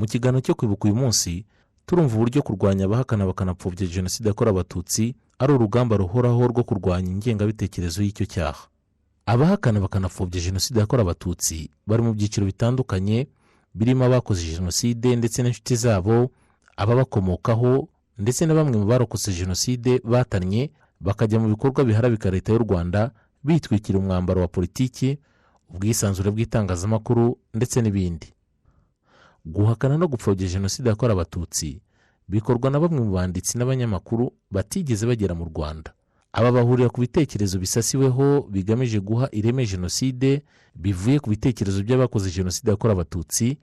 Mu kiganiro cyo kwibuka uyu munsi turumva uburyo kurwanya abahakana bakanapfobya jenoside yakorewe abatutsi ari urugamba ruhoraho rwo kurwanya ingengabitekerezo y'icyo cyaha. Abahakana bakanapfobya jenoside yakorewe abatutsi bari mu byiciro bitandukanye birimo abakoze jenoside ndetse n'inshuti zabo, ababakomokaho ndetse na bamwe mu barokotse jenoside batannye bakajya mu bikorwa biharabika leta y'u Rwanda bitwikira umwambaro wa politiki, ubwisanzure bw'itangazamakuru ndetse n'ibindi. Guhakana no gupfobya jenoside yakorewe abatutsi bikorwa na bamwe mu banditsi n'abanyamakuru batigeze bagera mu Rwanda. Aba bahurira ku bitekerezo bisasiweho bigamije guha ireme jenoside bivuye ku bitekerezo by'abakoze jenoside yakorewe abatutsi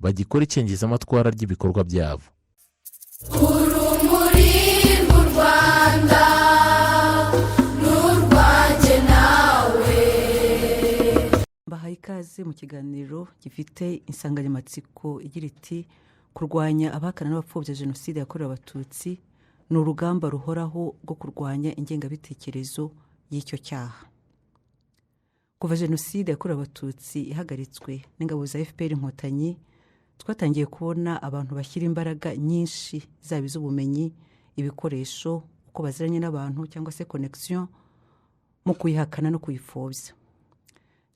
bagikora icengezamatwara ry'ibikorwa byabo. Urumuri rw'u Rwanda n'urwanjye nawe. Bahaye ikaze mu kiganiro gifite insanganyamatsiko igira iti kurwanya abahakana n'abapfobya jenoside yakorewe abatutsi ni urugamba ruhoraho rwo kurwanya ingengabitekerezo y'icyo cyaha. Kuva jenoside yakorewe abatutsi ihagaritswe n'ingabo za FPR Inkotanyi, twatangiye kubona abantu bashyira imbaraga nyinshi zaba iz'ubumenyi, ibikoresho, uko baziranye n'abantu cyangwa se connection mu kuyihakana no kuyipfobya.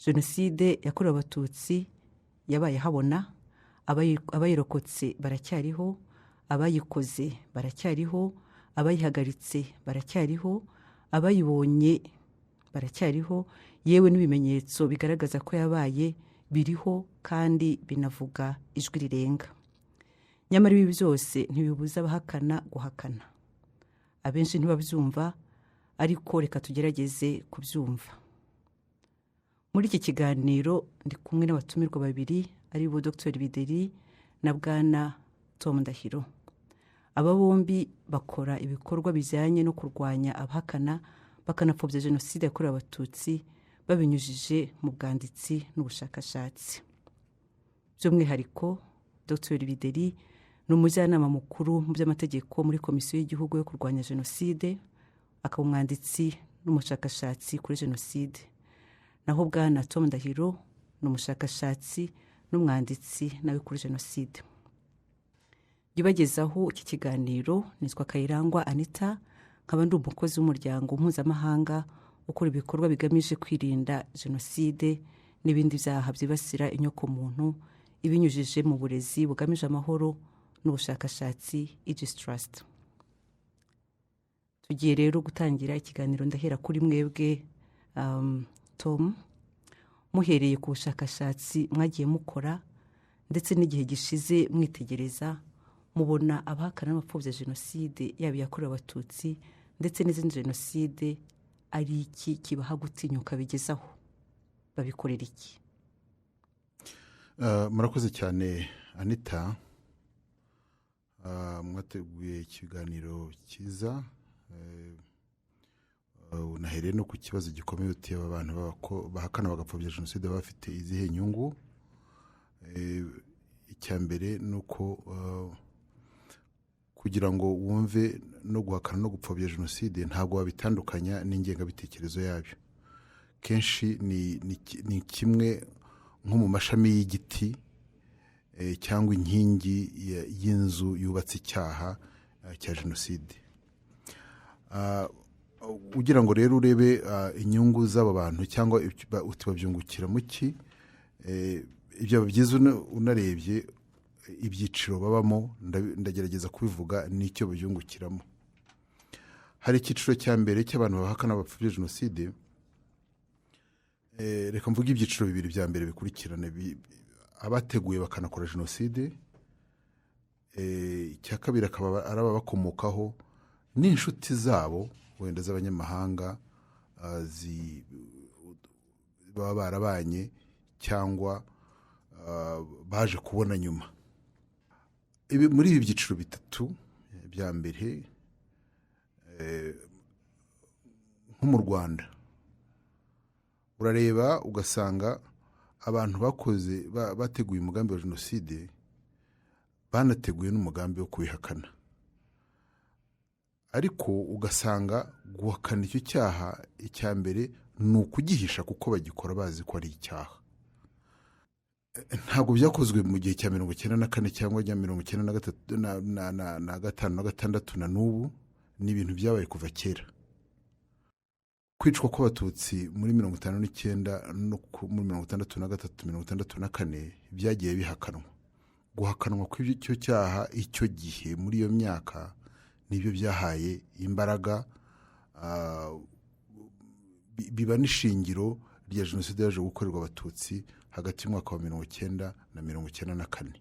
Jenoside yakorewe abatutsi yabaye habona, abayirokotse baracyariho, abayikoze baracyariho, abayihagaritse baracyariho, abayibonye baracyariho, yewe n'ibimenyetso bigaragaza ko yabaye biriho kandi binavuga ijwi rirenga. Nyamara ibi byose ntibibuza abahakana guhakana. Abenshi ntibabyumva, ariko reka tugerageze kubyumva. Muri iki kiganiro ndi kumwe n'abatumirwa babiri ari bo Dr. Bideri na Bwana Tom Ndahiro. Aba bombi bakora ibikorwa bijyanye no kurwanya abahakana bakanapfobya jenoside yakorewe abatutsi babinyujije mu bwanditsi n'ubushakashatsi. By'umwihariko Dr. Bideri ni umujyanama mukuru mu by'amategeko muri Komisiyo y'Igihugu yo kurwanya jenoside, akaba umwanditsi n'umushakashatsi kuri jenoside. Naho Bwana Tom Ndahiro ni umushakashatsi n'umwanditsi nawe kuri jenoside. Yibagezaho iki kiganiro nitwa Kayirangwa Anita, nkaba ndi umukozi w'umuryango mpuzamahanga ukora ibikorwa bigamije kwirinda jenoside n'ibindi byaha byibasira inyokomuntu ibinyujije mu burezi bugamije amahoro n'ubushakashatsi Aegis Trust. Tugiye rero gutangira ikiganiro, ndahera kuri mwebwe Tom, muhereye ku bushakashatsi mwagiye mukora ndetse n'igihe gishize mwitegereza, mubona abahakana n'abapfobya jenoside yaba yakorewe abatutsi ndetse n'izindi jenoside ari iki kibaha gutinyuka bigezaho, babikorera iki? Murakoze cyane Anita, mwateguye ikiganiro cyiza, unahereye no ku kibazo gikomeye uti abantu bahakana bagapfobya jenoside bafite izihe nyungu. Icya mbere ni uko kugira ngo wumve no guhakana no gupfobya jenoside ntabwo wabitandukanya n'ingengabitekerezo yabyo. Kenshi ni kimwe nko mu mashami y'igiti cyangwa inkingi y'inzu yubatse icyaha cya jenoside. Ugira ngo rero urebe inyungu z'aba bantu cyangwa babyungukira mu ki, ibyo byiza unarebye ibyiciro babamo, ndagerageza kubivuga n'icyo babyungukiramo. Hari icyiciro cya mbere cy'abantu bahakana bapfobya jenoside. Reka mvuge ibyiciro bibiri bya mbere bikurikirana, abateguye bakanakora jenoside, icya kabiri akaba ari ababakomokaho n'inshuti zabo wenda z'abanyamahanga baba barabanye cyangwa baje kubona nyuma. Muri ibi byiciro bitatu bya mbere, nko mu Rwanda urareba ugasanga abantu bateguye umugambi wa jenoside banateguye n'umugambi wo kubihakana, ariko ugasanga guhakana icyo cyaha icya mbere ni ukugihisha kuko bagikora bazi ko ari icyaha. ntabwo byakozwe mu gihe cya 1994 cyangwa cya 1993 na gatanu na gatandatu na n'ubu, ni ibintu byabaye kuva kera. Kwicwa kw'abatutsi muri 1959 no muri 1963 1964 byagiye bihakanwa. Guhakanwa kw'icyo cyaha icyo gihe muri iyo myaka nibyo byahaye imbaraga biba n'ishingiro rya jenoside yaje gukorerwa abatutsi hagati y'umwaka wa 1990 na 1994.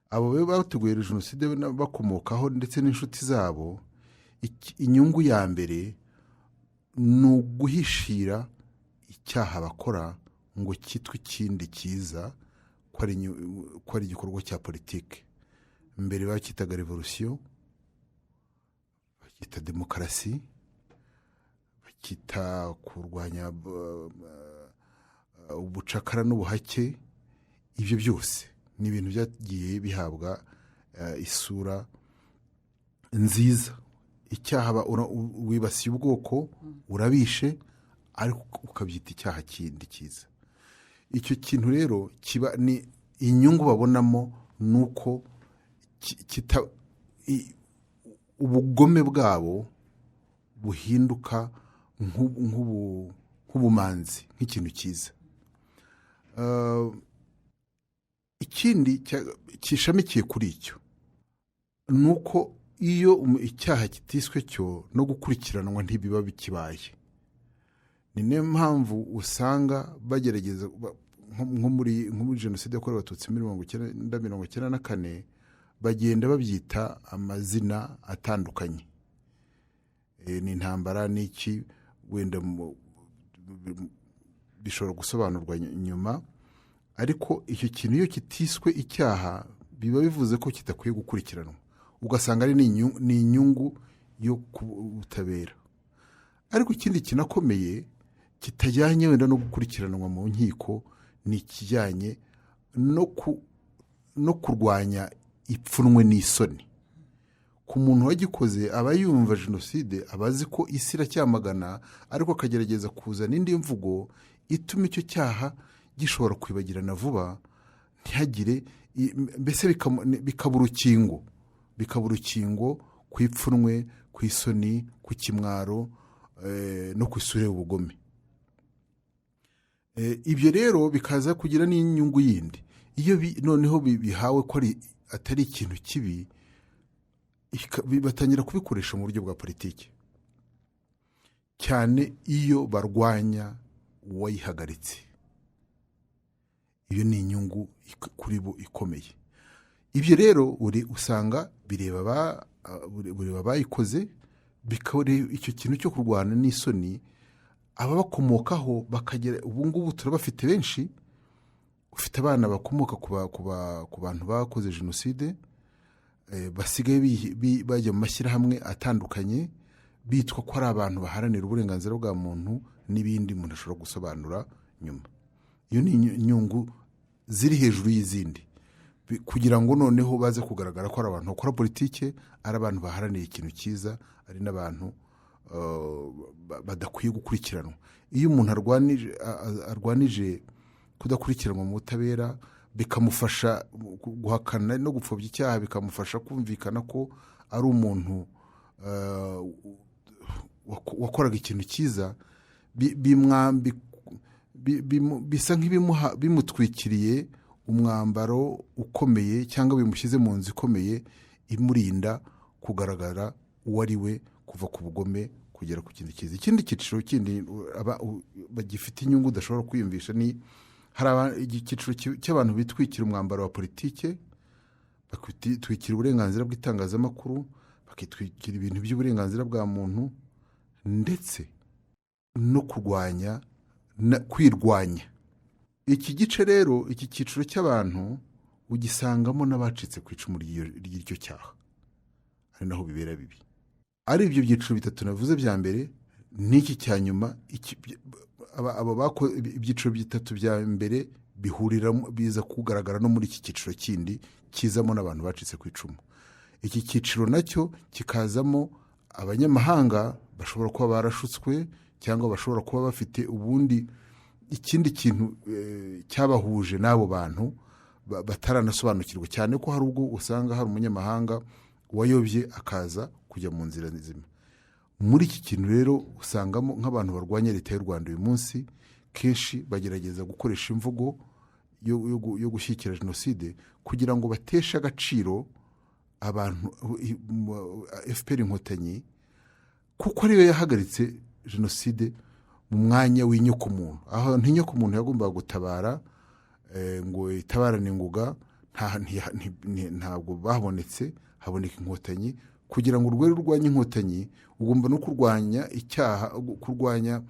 Abo bateguye jenoside bakomokaho ndetse n'inshuti zabo, inyungu ya mbere ni uguhishira icyaha bakora ngo cyitwe ikindi cyiza, ko ari igikorwa cya politiki. Mbere bakitaga revolution, bakita demokarasi, bakita kurwanya ubucakara n'ubuhake. Ibyo byose ni ibintu byagiye bihabwa isura nziza. Icyaha wibasiye ubwoko urabishe, ariko ukabyita icyaha kindi cyiza. Icyo kintu rero kiba ni inyungu babonamo, nuko ubugome bwabo buhinduka nk'ubumanzi, nk'ikintu cyiza. Ikindi cyishamikiye kuri icyo ni uko iyo icyaha kitiswe cyo no gukurikiranwa ntibiba bikibaye. Ni niyo mpamvu usanga bagerageza nko muri jenoside yakorewe abatutsi muri 1994 bagenda babyita amazina atandukanye. Ni intambara n'iki, wenda bishobora gusobanurwa nyuma, ariko icyo kintu iyo kitiswe icyaha biba bivuze ko kitakwiye gukurikiranwa, ugasanga ari ni inyungu yo kubutabera. Ariko ikindi kinakomeye kitajyanye wenda no gukurikiranwa mu nkiko ni ikijyanye no kurwanya ipfunwe n'isoni. Ku muntu wagikoze aba yumva jenoside, aba azi ko isi iracyamagana, ariko akagerageza kuzana indi mvugo ituma icyo cyaha gishobora kwibagirana vuba, ntihagire, mbese bikaba urukingo ku ipfunwe, ku isoni, ku kimwaro no ku isura y'ubugome. Ibyo rero bikaza kugira n'inyungu yindi. Iyo noneho bihawe ko atari ikintu kibi, batangira kubikoresha mu buryo bwa politiki, cyane iyo barwanya uwayihagaritse. Iyo ni inyungu kuri bo ikomeye. Ibyo rero usanga bireba bayikoze, bikorera icyo kintu cyo kurwana n'isoni. Ababakomokaho bakagera, ubu ngubu turabafite benshi. Ufite abana bakomoka ku bantu bakoze jenoside, basigaye bajya mu mashyirahamwe atandukanye, bitwa ko ari abantu baharanira uburenganzira bwa muntu n'ibindi umuntu ashobora gusobanura nyuma. Iyo ni inyungu ziri hejuru y'izindi, kugira ngo noneho baze kugaragara ko ari abantu bakora politike, ari abantu baharanira ikintu cyiza, ari n'abantu badakwiye gukurikiranwa. Iyo umuntu arwanije kudakurikiranwa mu butabera, bikamufasha guhakana no gupfobya icyaha, bikamufasha kumvikana ko ari umuntu wakoraga ikintu cyiza, bisa bimutwikiriye umwambaro ukomeye, cyangwa bimushyize mu nzu ikomeye imurinda kugaragara uwo ari we, kuva ku bugome kugera ku kindi cyiza. Ikindi cyiciro kindi bagifite inyungu udashobora kwiyumvisha, ni hari icyiciro cy'abantu bitwikira umwambaro wa politike, bakitwikira uburenganzira bw'itangazamakuru, bakitwikira ibintu by'uburenganzira bwa muntu, ndetse no kwirwanya. Iki gice rero, iki cyiciro cy'abantu ugisangamo n'abacitse ku icumu ry'icyo cyaha, ari naho bibera bibi. Ari ibyo byiciro bitatu navuze bya mbere, n'iki cya nyuma, ibyiciro bitatu bya mbere bihuriramo, biza kugaragara no muri iki cyiciro kindi kizamo n'abantu bacitse ku icumu. Iki cyiciro nacyo kikazamo abanyamahanga bashobora kuba barashutswe, cyangwa bashobora kuba bafite ubundi ikindi kintu cyabahuje n'abo bantu bataranasobanukirwa, cyane ko hari ubwo usanga hari umunyamahanga wayobye akaza kujya mu nzira nzima. Muri iki kintu rero usangamo nk'abantu barwanya leta y'u Rwanda uyu munsi kenshi bagerageza gukoresha imvugo yo gushyigikira jenoside kugira ngo bateshe agaciro abantu FPR Inkotanyi, kuko ariyo yahagaritse jenoside mu mwanya w'inyokomuntu, aho ntinyokomuntu yagombaga gutabara ngo itabarane ingoga ntabwo babonetse, haboneka Inkotanyi. Kugira ngo urwego rurwanya Inkotanyi ugomba no kurwanya icyaha, kurwanya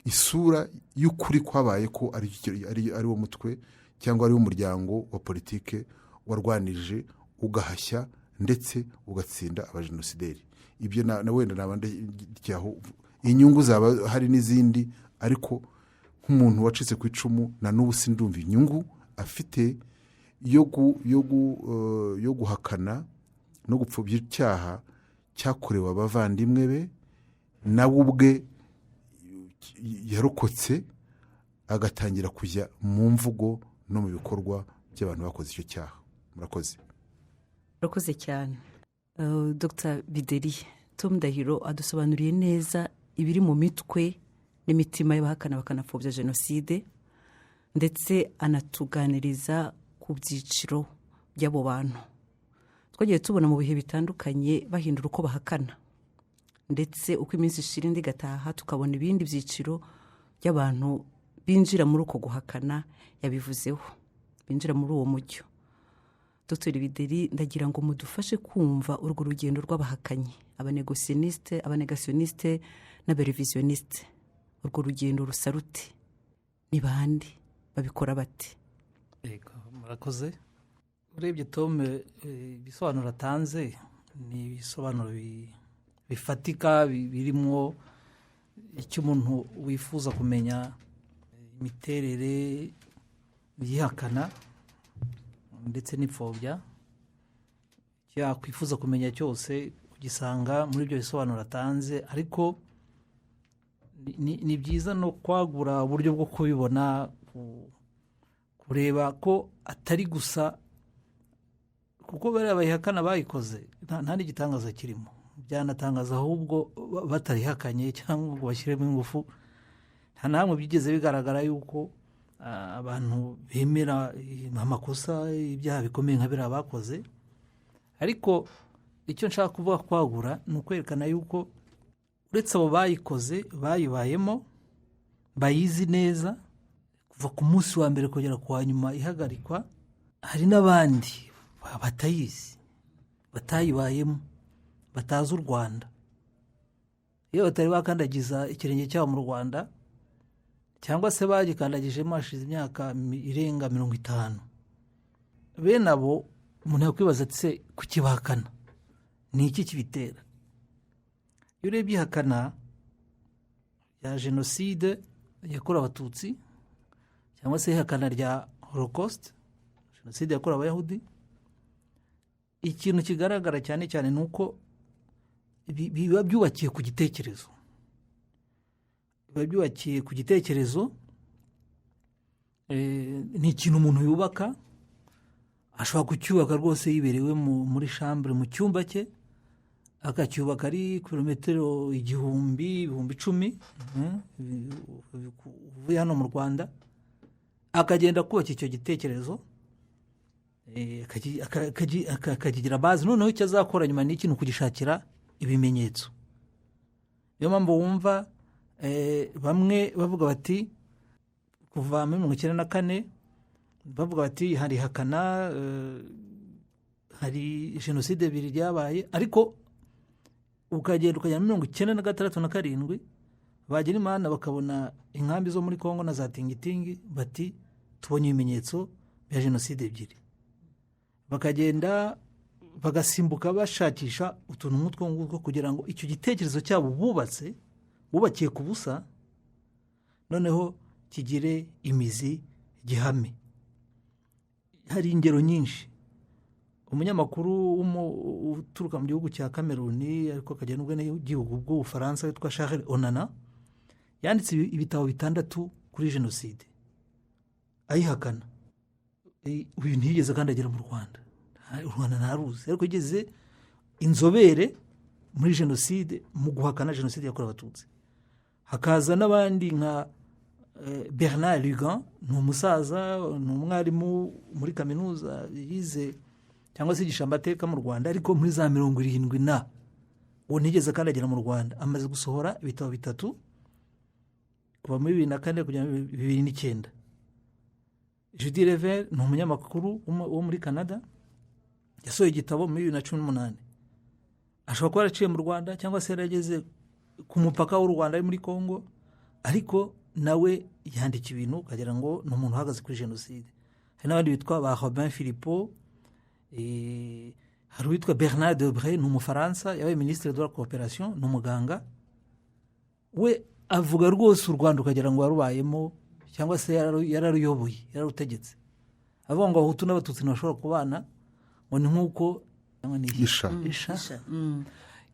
isura y'ukuri kwabaye ko ari wo mutwe cyangwa ari wo muryango wa politike warwanije ugahashya ndetse ugatsinda abajenosideri. Ibyo na wenda nabandikiraho, inyungu zaba hari n'izindi, ariko nk'umuntu wacitse ku icumu na n'ubu sindumva inyungu afite yo guhakana no gupfobya icyaha cyakorewe abavandimwe be, nawe ubwe yarokotse agatangira kujya mu mvugo no mu bikorwa by'abantu bakoze icyo cyaha. murakoze cyane. Dr Bideri, Tom Ndahiro adusobanuriye neza ibiri mu mitwe n'imitima y'abahakana bakanapfobya jenoside, ndetse anatuganiriza ku byiciro by'abo bantu. Twagiye tubona mu bihe bitandukanye bahindura uko bahakana, ndetse uko iminsi ishira indi igataha tukabona ibindi byiciro by'abantu binjira muri uko guhakana yabivuzeho, binjira muri uwo mujyo. Dr Bideri, ndagira ngo mudufashe kumva urwo rugendo rw'abahakanyi, abanegationiste n'abarevisioniste. Urwo rugendo rusa rute? Ni bande? Babikora bate? Yego, murakoze. Urebye Tom, ibisobanuro atanze ni ibisobanuro bifatika, birimo icyo umuntu wifuza kumenya imiterere y'ihakana ndetse n'ipfobya, icyo yakwifuza kumenya cyose ugisanga muri ibyo bisobanuro atanze. Ariko ni byiza no kwagura uburyo bwo kubibona, kureba ko atari gusa kuko bariya bayihakana bayikoze nta n'igitangaza kirimo, byanatangaza ahubwo batarihakanye cyangwa ngo bashyiremo ingufu. Nta namwe byigeze bigaragara yuko abantu bemera amakosa, ibyaha bikomeye nka biriya bakoze. Ariko icyo nshaka kuvuga kwagura ni ukwerekana yuko uretse abo bayikoze, bayibayemo, bayizi neza kuva ku munsi wa mbere kugera ku wa nyuma ihagarikwa, hari n'abandi batayizi, batayibayemo, batazi u Rwanda. Iyo batari bakandagiza ikirenge cyabo mu Rwanda, cyangwa se bagikandagijemo hashize imyaka irenga 50, bene abo umuntu yakwibaza ati kukibahakana ni iki kibitera? Iyo urebye ihakana ya jenoside yakorewe Abatutsi cyangwa se ihakana rya Holocaust, jenoside yakorewe Abayahudi, ikintu kigaragara cyane cyane ni uko biba byubakiye ku gitekerezo. Biba byubakiye ku gitekerezo, ni ikintu umuntu yubaka, ashobora kucyubaka rwose yiberewe muri chambre mu cyumba cye, akacyubaka ari kilometero 1000, 10,000 uvuye hano mu Rwanda, akagenda kubaka icyo gitekerezo, akakigira base. Noneho icyo azakora nyuma ni ikintu kugishakira ibimenyetso. Niyo mpamvu wumva bamwe bavuga bati kuva muri 1994 bavuga bati hari hakana, hari jenoside ebyiri ryabaye, ariko ukagenda ukajya muri 1996 na 7 bagira imana bakabona inkambi zo muri Kongo na za Tingitingi, bati tubonye ibimenyetso bya jenoside ebyiri. Bakagenda bagasimbuka bashakisha utuntu nk'utwo ngutwo kugira ngo icyo gitekerezo cyabo bubakiye ku busa, noneho kigire imizi gihame. Hari ingero nyinshi. Umunyamakuru uturuka mu gihugu cya Cameroon ariko akajya n'ubwo n'igihugu bw'Ubufaransa witwa Charles Onana yanditse ibitabo 6 kuri jenoside ayihakana, uyu ntiyigeze kandi agera mu Rwanda, u Rwanda ntaruzi, ariko yigeze inzobere muri jenoside mu guhakana jenoside yakorewe abatutsi. Hakaza n'abandi nka Bernard Lugan, ni umusaza, ni umwarimu muri kaminuza yize cyangwa se yigisha amateka mu Rwanda, ariko muri za 70 uwo ntigeze kandi agera mu Rwanda, amaze gusohora ibitabo 3 kuva muri 2004 kugera muri 2009. Judy Rever ni umunyamakuru wo muri Canada, yasohoye igitabo muri 2018. Ashobora kuba yaraciye mu Rwanda cyangwa se yarageze ku mupaka w'u Rwanda ari muri Congo, ariko nawe yandika ibintu ukagira ngo ni umuntu uhagaze kuri jenoside. Hari n'abandi bitwa ba Robin Philippot, hari uwitwa Bernard Debré, ni umufaransa, yabaye ministre de la coopération, ni umuganga. We avuga rwose u Rwanda ukagira ngo warubayemo cyangwa se yararuyoboye, yararutegetse. Avuga ngo Abahutu n'Abatutsi ntibashobora kubana, ngo ni nk'uko isha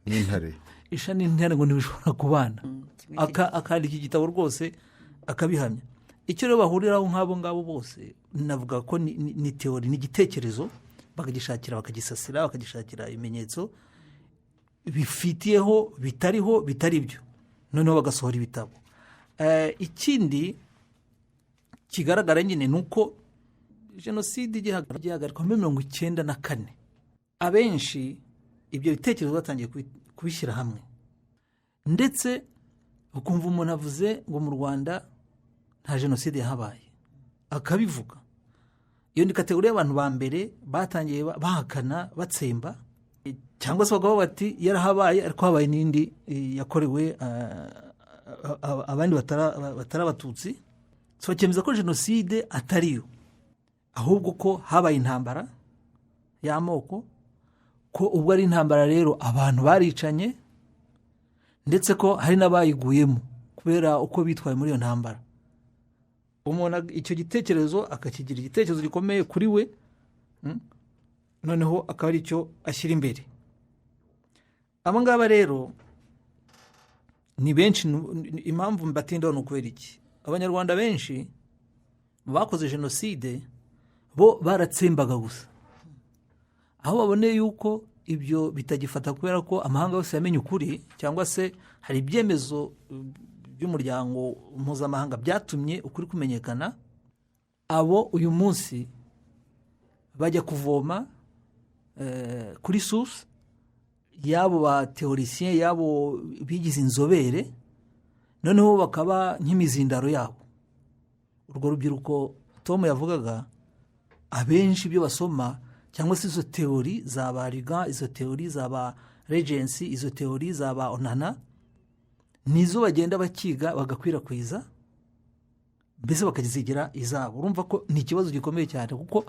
n'intare, isha n'intare ngo ntibishobora kubana. Akandika igitabo rwose akabihamya. Icyo rero bahuriraho nk'abo ngabo bose, navuga ko ni teori, ni igitekerezo, bakagishakira, bakagisasira, bakagishakira ibimenyetso bifitiyeho, bitariho, bitari byo, noneho bagasohora ibitabo. Ikindi kigaragara nyine ni uko jenoside igihagarikwa muri 1994, abenshi ibyo bitekerezo batangiye kubishyira hamwe, ndetse ukumva umuntu avuze ngo mu Rwanda nta jenoside yahabaye, akabivuga. Iyo ni kategori y'abantu ba mbere batangiye bahakana, batsemba, cyangwa se bagaho bati yarahabaye ariko habaye n'indi yakorewe abandi batari abatutsi. So bakemeza ko jenoside atariyo, ahubwo ko habaye intambara y'amoko, ko ubwo ari intambara rero abantu baricanye, ndetse ko hari n'abayiguyemo kubera uko bitwaye muri iyo ntambara. Umuntu icyo gitekerezo akakigira igitekerezo gikomeye kuri we, noneho akaba ari cyo ashyira imbere. Aba ngaba rero ni benshi, impamvu mbatindaho ni ukubera iki? Abanyarwanda benshi bakoze jenoside bo baratsembaga gusa, aho baboneye yuko ibyo bitagifata kubera ko amahanga yose yamenye ukuri, cyangwa se hari ibyemezo by'umuryango mpuzamahanga byatumye ukuri kumenyekana. Abo uyu munsi bajya kuvoma kuri source yabo ba teorisien, yabo bigize inzobere, noneho bakaba nk'imizindaro yabo. Urwo rubyiruko Tom yavugaga, abenshi ibyo basoma cyangwa se izo teori za ba Riga, izo teori za ba Regency, izo teori za ba Onana, nizo bagenda bakiga bagakwirakwiza, mbese bakazigira izabo. Urumva ko ni ikibazo gikomeye cyane, kuko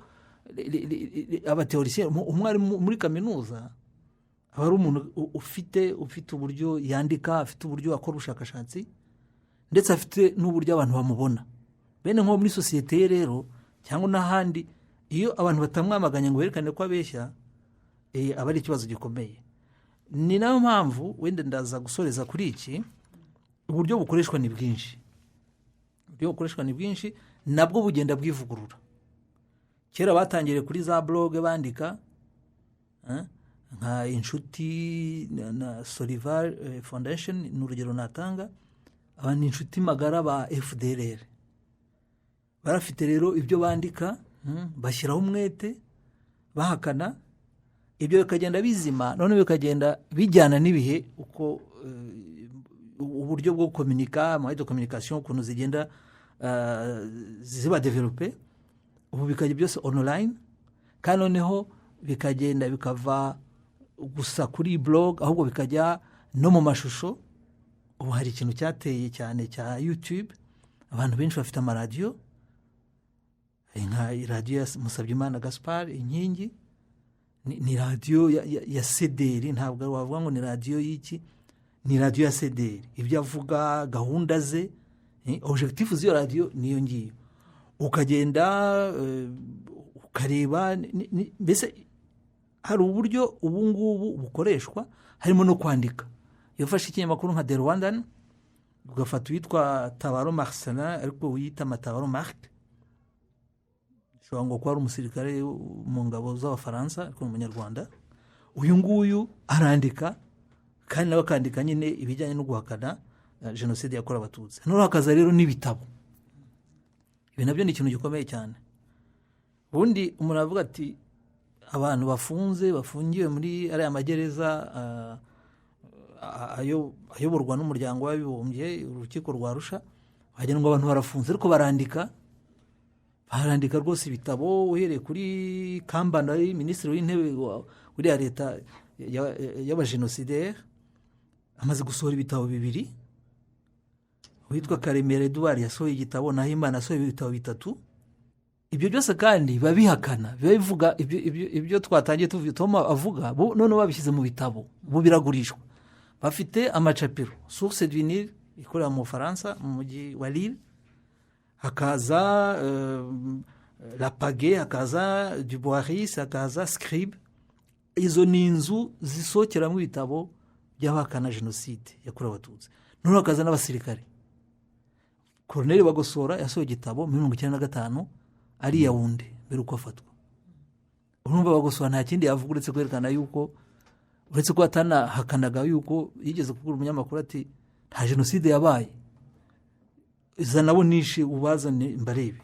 abateorisien, umwarimu muri kaminuza aba ari umuntu ufite uburyo yandika, afite uburyo akora ubushakashatsi, ndetse afite n'uburyo abantu bamubona. Bene nko muri sosiyete ye rero cyangwa n'ahandi, iyo abantu batamwamaganye ngo berekane ko abeshya, aba ari ikibazo gikomeye. Ni nayo mpamvu wenda ndaza gusoreza kuri iki, uburyo bukoreshwa ni bwinshi. Uburyo bukoreshwa ni bwinshi, nabwo bugenda bwivugurura. Kera batangiriye kuri za blog bandika, nka Inshuti na Solivar Foundation ni urugero natanga. Abantu inshuti magara ba FDLR barafite rero ibyo bandika, bashyiraho umwete, bahakana, ibyo bikagenda bizima, none bikagenda bijyana n'ibihe, uko uburyo bwo komunika, moyen de communication ukuntu zigenda ziba develope. Ubu bikajya byose online, kandi noneho bikagenda bikava gusa kuri blog, ahubwo bikajya no mu mashusho. Ubu hari ikintu cyateye cyane cya YouTube, abantu benshi bafite amaradiyo, nka radiyo ya Musabyimana Gaspard Inkingi, ni radiyo ya CDR, ntabwo wavuga ngo ni radiyo y'iki, ni radiyo ya CDR. Ibyo avuga, gahunda ze, objectif z'iyo radiyo niyo ngiyo. Ukagenda ukareba, mbese hari uburyo ubu ngubu bukoreshwa, harimo no kwandika. Iyo ufashe ikinyamakuru nka The Rwandan ugafata uwitwa Tabaro Marcelin ariko wiyita Matabaro Marc, ushobora ngo kuba ari umusirikare mu ngabo z'abafaransa ariko ni umunyarwanda. Uyu nguyu arandika kandi nawe akandika nyine ibijyanye no guhakana jenoside yakorewe abatutsi. Noneho hakaza rero n'ibitabo. Ibi nabyo ni ikintu gikomeye cyane. Ubundi umuntu avuga ati abantu bafungiwe muri ariya magereza ayoborwa n'umuryango w'abibumbye, urukiko rwa Arusha, wagira ngo abantu barafunze ariko barandika rwose ibitabo, uhereye kuri Kambanda minisitiri w'intebe uriya leta y'abajenosideri amaze gusohora ibitabo 2, uwitwa Karemera Edouard yasohoye igitabo, Nahimana yasohoye ibitabo 3. Ibyo byose kandi babihakana, bivuga ibyo twatangiye Toma avuga, none babishyize mu bitabo, ubu biragurishwa. Bafite amacapiro, Source du Nil ikorera mu Faransa mu mujyi wa Lille, hakaza La Pagaie, hakaza Dubois, hakaza Scribe. Izo ni inzu zisohokeramo ibitabo by'abahakana jenoside yakorewe abatutsi. None hakaza n'abasirikare. Colonel Bagosora yasohoye igitabo 1995 ari Yaounde mbere uko afatwa. Urumva Bagosora nta kindi yavuga uretse kwerekana yuko, uretse ko atanahakanaga yuko yigeze kubwira umunyamakuru ati nta jenoside yabaye, iza nabo nishe ubazane mbarebe.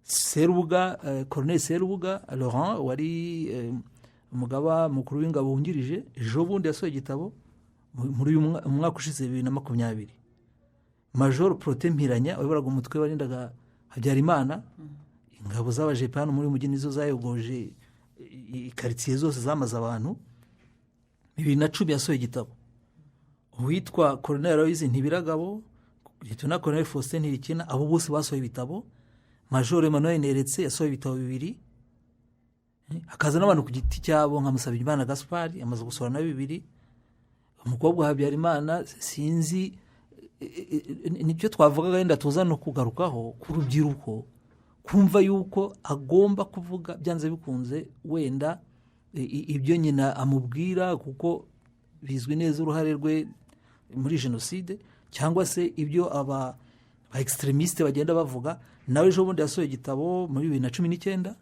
Serubuga, Colonel Serubuga Laurent wari umugaba mukuru w'ingabo wungirije, ejo bundi yasohoye igitabo muri umwaka ushize 2020. Major Protais Mpiranya wayoboraga umutwe warindaga Habyarimana, ingabo z'abajepe hano muri mujyi nizo zayogoje ikaritsiye zose zamaze abantu. 2010 yasohoye igitabo. Uwitwa Colonel Aloys Ntibiragabo, Lieutenant Colonel Faustin Ntirikina, abo bose basohoye ibitabo. Major Emmanuel Neretse yasohoye ibitabo 2. Hakaza n'abantu ku giti cyabo nka Musabyimana Gaspard amaze gusohora na 2. Umukobwa Habyarimana sinzi nibyo twavugaga wenda tuza no kugarukaho ku rubyiruko, kumva yuko agomba kuvuga byanze bikunze wenda ibyo nyina amubwira, kuko bizwi neza uruhare rwe muri jenoside, cyangwa se ibyo aba extremiste bagenda bavuga. Nawe ejo bundi yasohoye igitabo muri 2019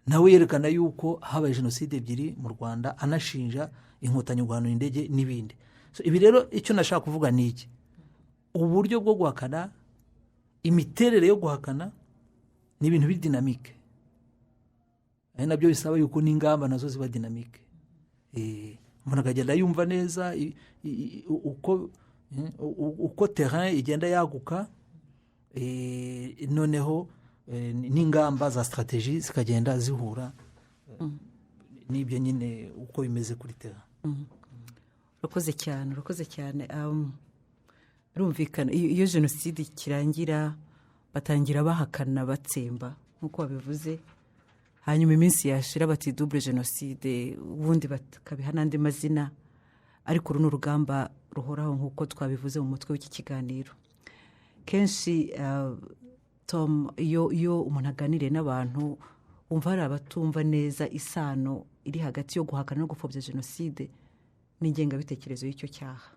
nawe yerekana yuko habaye jenoside 2 mu Rwanda, anashinja inkotanyi guhanura indege n'ibindi. So ibi rero icyo nashaka kuvuga ni iki: uburyo bwo guhakana, imiterere yo guhakana ni ibintu biri dinamike, ari nabyo bisaba yuko n'ingamba nazo ziba dinamike. Umuntu akagenda yumva neza uko terrain igenda yaguka, noneho n'ingamba za strategie zikagenda zihura n'ibyo nyine uko bimeze kuri terrain. Urakoze cyane. Rumvikana iyo jenoside kirangira batangira bahakana batsemba nkuko babivuze, hanyuma iminsi yashira bati double jenoside, ubundi bakabiha n'andi mazina, ariko runo rugamba ruhoraho nkuko twabivuze mu mutwe w'iki kiganiro. Kenshi Tom, iyo umuntu aganiriye n'abantu umva hari abatumva neza isano iri hagati yo guhakana no gupfobya jenoside n'ingengabitekerezo y'icyo cyaha,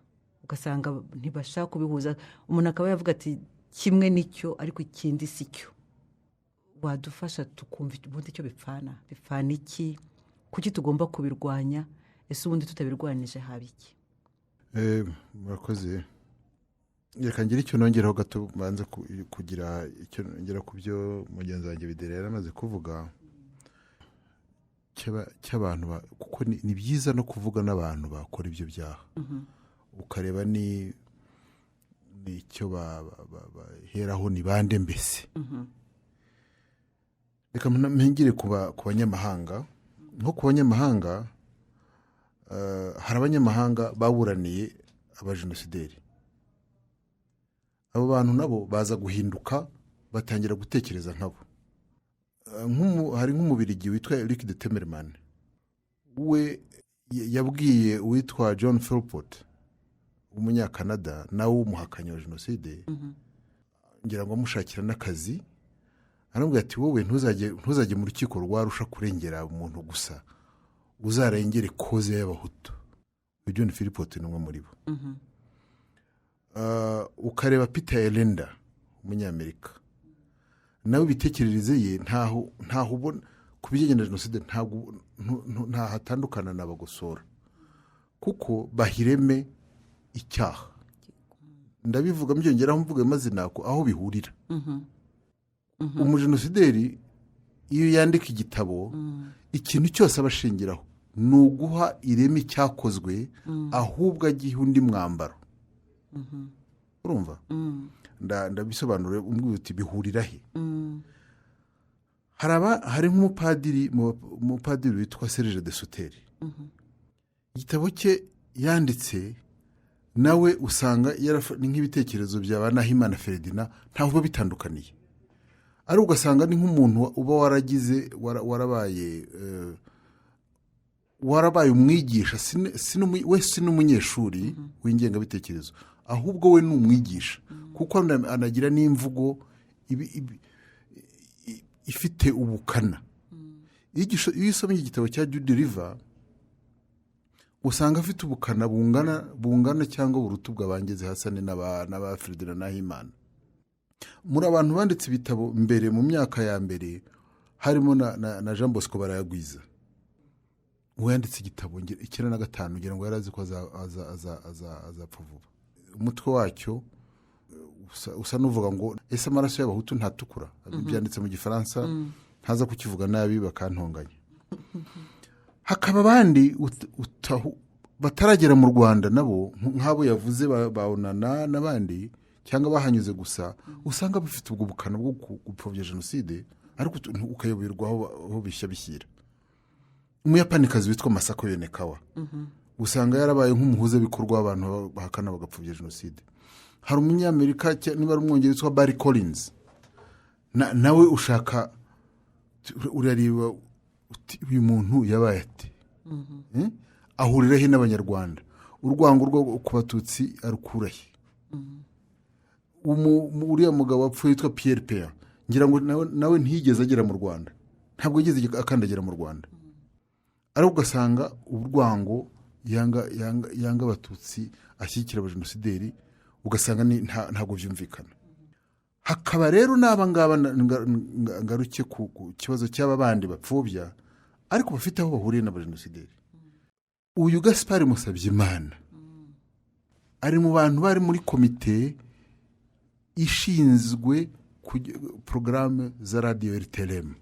ugasanga ntibashaka kubihuza. Umuntu akaba yavuga ati kimwe nicyo ariko ikindi si cyo. Wadufasha tukumva ubundi icyo bipfana iki, kuki tugomba kubirwanya, ese ubundi tutabirwanije haba iki? Murakoze. Reka ngire icyo nongeraho gato, banze kugira icyo nongera ku byo mugenzi wanjye Bidere yaramaze kuvuga cy'abantu, kuko ni byiza no kuvuga n'abantu bakora ibyo byaha, ukareba ni icyo baheraho ni bande mbese. Reka mpengire ku banyamahanga. Nko ku banyamahanga, hari abanyamahanga baburaniye abajenosideri. Abo bantu nabo baza guhinduka, batangira gutekereza nkabo. Hari nk'umubirigi witwa Eric de Temerman, we yabwiye uwitwa John Philpott umunyakanada nawe w'umuhakanyi wa jenoside, ngira ngo amushakira n'akazi, aramubwira ati wowe ntuzajye mu rukiko rwa Arusha kurengera umuntu gusa, uzarengere koze y'abahutu. John Philpott ni umwe muri bo. ukareba Peter Elenda umunyamerika nawe ibitekerereze ye ntaho ubona ku bijyanye na jenoside nta hatandukana n'abagosora kuko bahireme icyaha ndabivuga mbyongeraho mvuga amazina aho bihurira umujenosideri iyo yandika igitabo ikintu cyose aba ashingiraho ni uguha ireme icyakozwe ahubwo agiha undi mwambaro urumva ndabisobanura umbwira uti bihurira he hari nk'umupadiri witwa Serge de Soteri igitabo cye yanditse nawe usanga ni nk'ibitekerezo bya ba Nahimana Ferdinand ntaho biba bitandukaniye ari ugasanga ni nk'umuntu uba warabaye umwigisha we si n'umunyeshuri w'ingengabitekerezo ahubwo we ni umwigisha kuko anagira n'imvugo ifite ubukana iyo usomye igitabo cya Judy River usanga afite ubukana bungana cyangwa buruta bw'abangeze Hasani n'aba Ferdinand Nahimana muri abantu banditse ibitabo mbere mu myaka ya mbere harimo na Jean Bosco Barayagwiza uwanditse igitabo 1995 ugira ngo yarazi ko azapfa vuba umutwe wacyo usa n'uvuga ngo ese amaraso y'abahutu ntatukura byanditse mu gifaransa ntaza kukivuga nabi bakantonganya hakaba abandi bataragera mu Rwanda nabo nk'abo yavuze baonana n'abandi cyangwa bahanyuze gusa usanga bafite ubwo bukana bwo gupfobya jenoside ariko ukayoberwa aho bishya bishyira umuyapanikazi witwa Masako Yonekawa usanga yarabaye nk'umuhuza bikorwa abantu bahakana bagapfobya jenoside hari umunyamerika niba ari umwongereza witwa Barry Collins nawe ushaka urareba uyu muntu yabaye ati ahurira he n'abanyarwanda urwango rwo ku batutsi arukurahe uriya mugabo wapfuye yitwa Pierre Peya ngira ngo nawe ntiyigeze agera mu Rwanda ntabwo yigeze akandagera mu Rwanda ariko ugasanga urwango yanga abatutsi ashyigikira abajenosideri ugasanga ntabwo byumvikana hakaba rero n'aba ngaba ngaruke ku kibazo cy'aba bandi bapfobya ariko bafite aho bahuriye n'abajenosideri uyu Gaspard Musabyimana ari mu bantu bari muri komite ishinzwe porogaramu za radiyo RTLM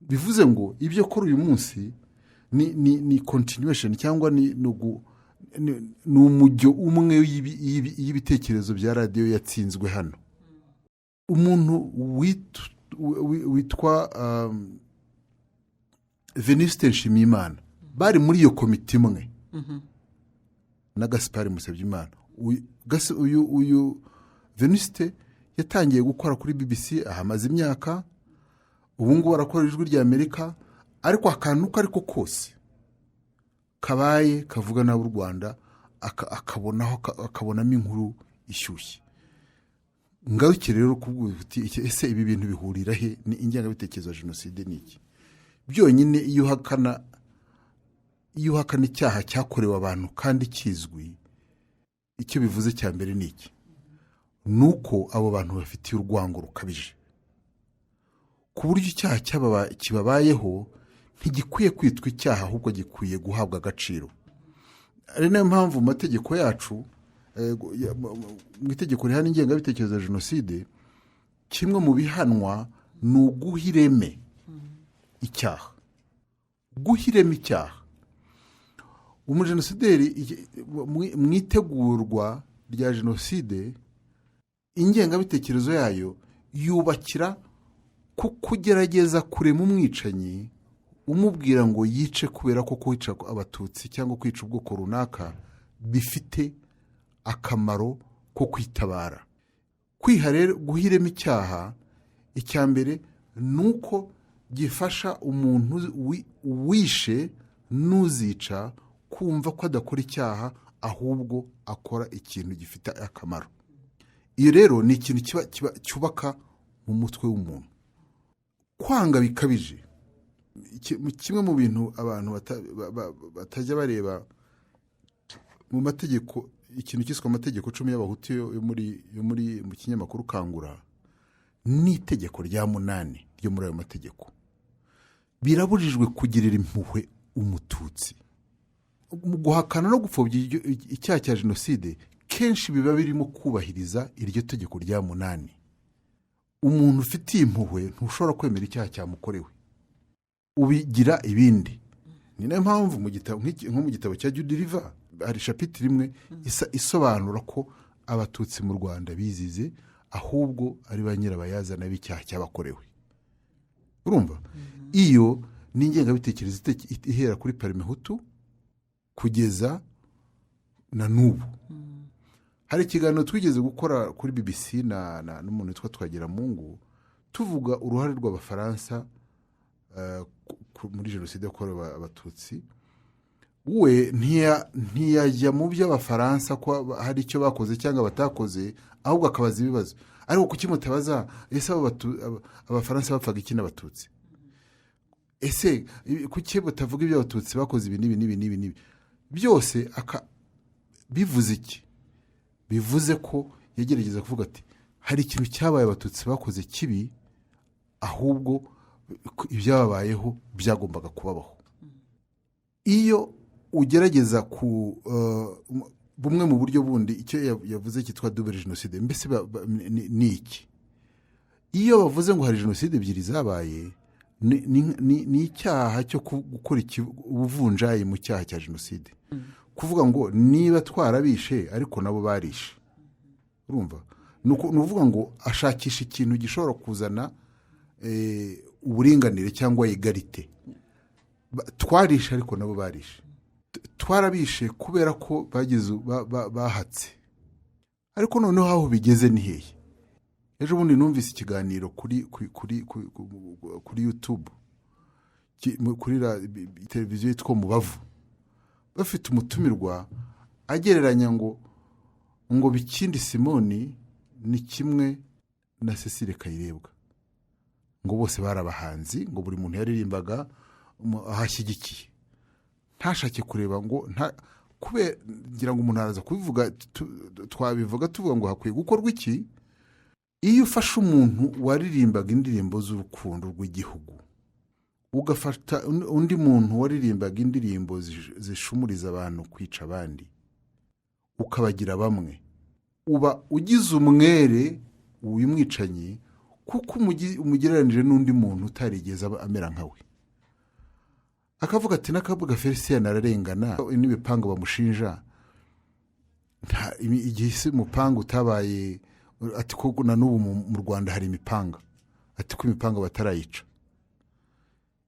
bivuze ngo ibyo kuri uyu munsi ni continuation cyangwa ni umujyo umwe y'ibitekerezo bya radiyo yatsinzwe hano umuntu witwa Venuste Nshimiyimana bari muri iyo komite imwe na Gaspard Musabyimana uyu Venuste yatangiye gukora kuri BBC ahamaze imyaka ubu ngubu arakora ijwi rya Amerika ariko akantu kariko kose kabaye kavuga na u Rwanda akabonamo inkuru ishyushye ngaruke rero kuvuga ese ibi bintu bihurira he ni ingengabitekerezo ya jenoside niki byonyine iyo uhakana icyaha cyakorewe abantu kandi kizwi icyo bivuze cya mbere niki nuko abo bantu bafitiye urwango rukabije ku buryo icyaha kibabayeho ntigikwiye kwitwa icyaha ahubwo gikwiye guhabwa agaciro ari nayo mpamvu mu mategeko yacu mu itegeko rihana ingengabitekerezo ya jenoside kimwe mu bihanwa ni uguha ireme icyaha umujenosideri mu itegurwa rya jenoside ingengabitekerezo yayo yubakira ku kugerageza kurema umwicanyi umubwira ngo yice kubera ko kwica abatutsi cyangwa kwica ubwoko runaka bifite akamaro ko kwitabara kwiha rero guhirema icyaha icya mbere nuko gifasha umuntu wishe n'uzica kumva ko adakora icyaha ahubwo akora ikintu gifite akamaro iyo rero ni ikintu cyubaka mu mutwe w'umuntu kwanga bikabije kimwe mu bintu abantu batajya bareba mu mategeko ikintu cyiswe amategeko 10 y'abahutu yo muri mu kinyamakuru Kangura n'itegeko rya 8 ryo muri ayo mategeko birabujijwe kugirira impuhwe umututsi. Mu guhakana no gupfobya icyaha cya jenoside kenshi biba birimo kubahiriza iryo tegeko rya 8. Umuntu ufitiye impuhwe ntushobora kwemera icyaha cyamukorewe, ubigira ibindi. Ni nayo mpamvu nko mu gitabo cya Jude River hari chapitre imwe isobanura ko abatutsi mu Rwanda bizize ahubwo ari ba nyirabayazana b'icyaha cyabakorewe. Urumva? Iyo ni ingengabitekerezo ihera kuri Parmehutu kugeza na n'ubu. Hari ikiganiro twigeze gukora kuri BBC n'umuntu witwa Twagiramungu tuvuga uruhare rw'Abafaransa muri jenoside yakorewe abatutsi. We ntiyajya mu by'Abafaransa ko hari icyo bakoze cyangwa batakoze, ahubwo akabaza ibibazo. Ariko kuki mutabaza ese Abafaransa bapfaga iki n'abatutsi? Ese kuki batavuga ibyo abatutsi bakoze ibi n'ibi byose bivuze iki? Bivuze ko yagerageza kuvuga ati hari ikintu cyabaye abatutsi bakoze kibi, ahubwo ibyababayeho byagombaga kubabaho. Iyo ugerageza bumwe mu buryo bundi icyo yavuze cyitwa double genocide, mbese ni iki? Iyo bavuze ngo hari jenoside ebyiri zabaye, ni icyaha cyo gukora ubuvunjayi mu cyaha cya jenoside. Kuvuga ngo niba twarabishe ariko nabo barishe. Urumva? Ni ukuvuga ngo ashakisha ikintu gishobora kuzana uburinganire cyangwa egalite. Twarishe ariko nabo barishe. Twarabishe kubera ko bahatse. Ariko noneho aho bigeze ni hehe? Ejo bundi numvise ikiganiro kuri YouTube, kuri televiziyo yitwa Mubavu, bafite umutumirwa agereranya ngo Bikindi Simoni ni kimwe na Cecile Kayirebwa, ngo bose barabahanzi, ngo buri muntu yaririmbaga ahashyigikiye. Ntashake kureba ngo kubera ngira ngo umuntu araza kubivuga, twabivuga tuvuga ngo hakwiye gukorwa iki. Iyo ufashe umuntu waririmbaga indirimbo z'urukundo rw'igihugu ugafata undi muntu waririmbaga indirimbo zishumuriza abantu kwica abandi ukabagira bamwe, uba ugize umwere w'umwicanyi kuko umugereranije n'undi muntu utarigeze amera nkawe. Akavuga ati n'akavuga Felicien ararengana n'ibipanga bamushinja, igihe se umupanga utabaye, ati ko na n'ubu mu Rwanda hari imipanga, ati ko imipanga batarayica.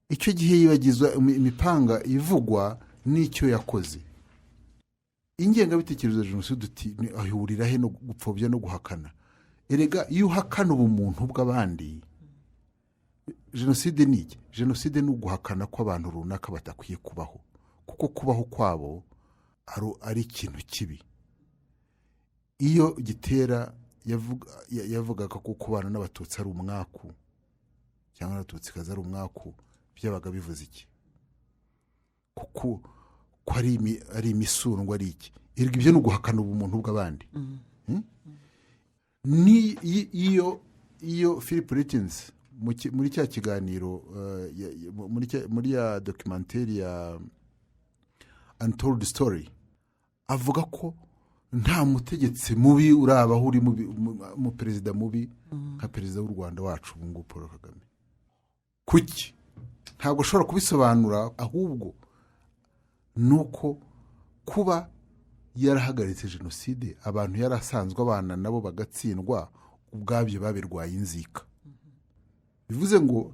Icyo gihe yibagizwa imipanga ivugwa n'icyo yakoze. Ingengabitekerezo ya jenoside ahurira he no gupfobya no guhakana? Erega iyo uhakana ubumuntu bw'abandi, jenoside ni iki? Jenoside ni uguhakana ko abantu runaka batakwiye kubaho, kuko kubaho kwabo ari ikintu kibi. Iyo Gitera yavugaga ko kubana n'abatutsi ari umwaku cyangwa abatutsi kaza ari umwaku, byabaga bivuze iki? Kuko ari imisundwa ari iki? Erega ibyo ni uguhakana ubumuntu bw'abandi. Ni iyo Philip Rittens muri cya kiganiro muri ya documentaire ya Untold Story avuga ko nta mutegetsi mubi urabaho uri mu perezida mubi nka perezida w'u Rwanda wacu ubu ngubu Paul Kagame. Kuki? Ntabwo ushobora kubisobanura, ahubwo nuko kuba yarahagaritse jenoside, abantu yarasanzwe abana nabo bagatsindwa, ubwabyo babirwaye inzika. Bivuze ngo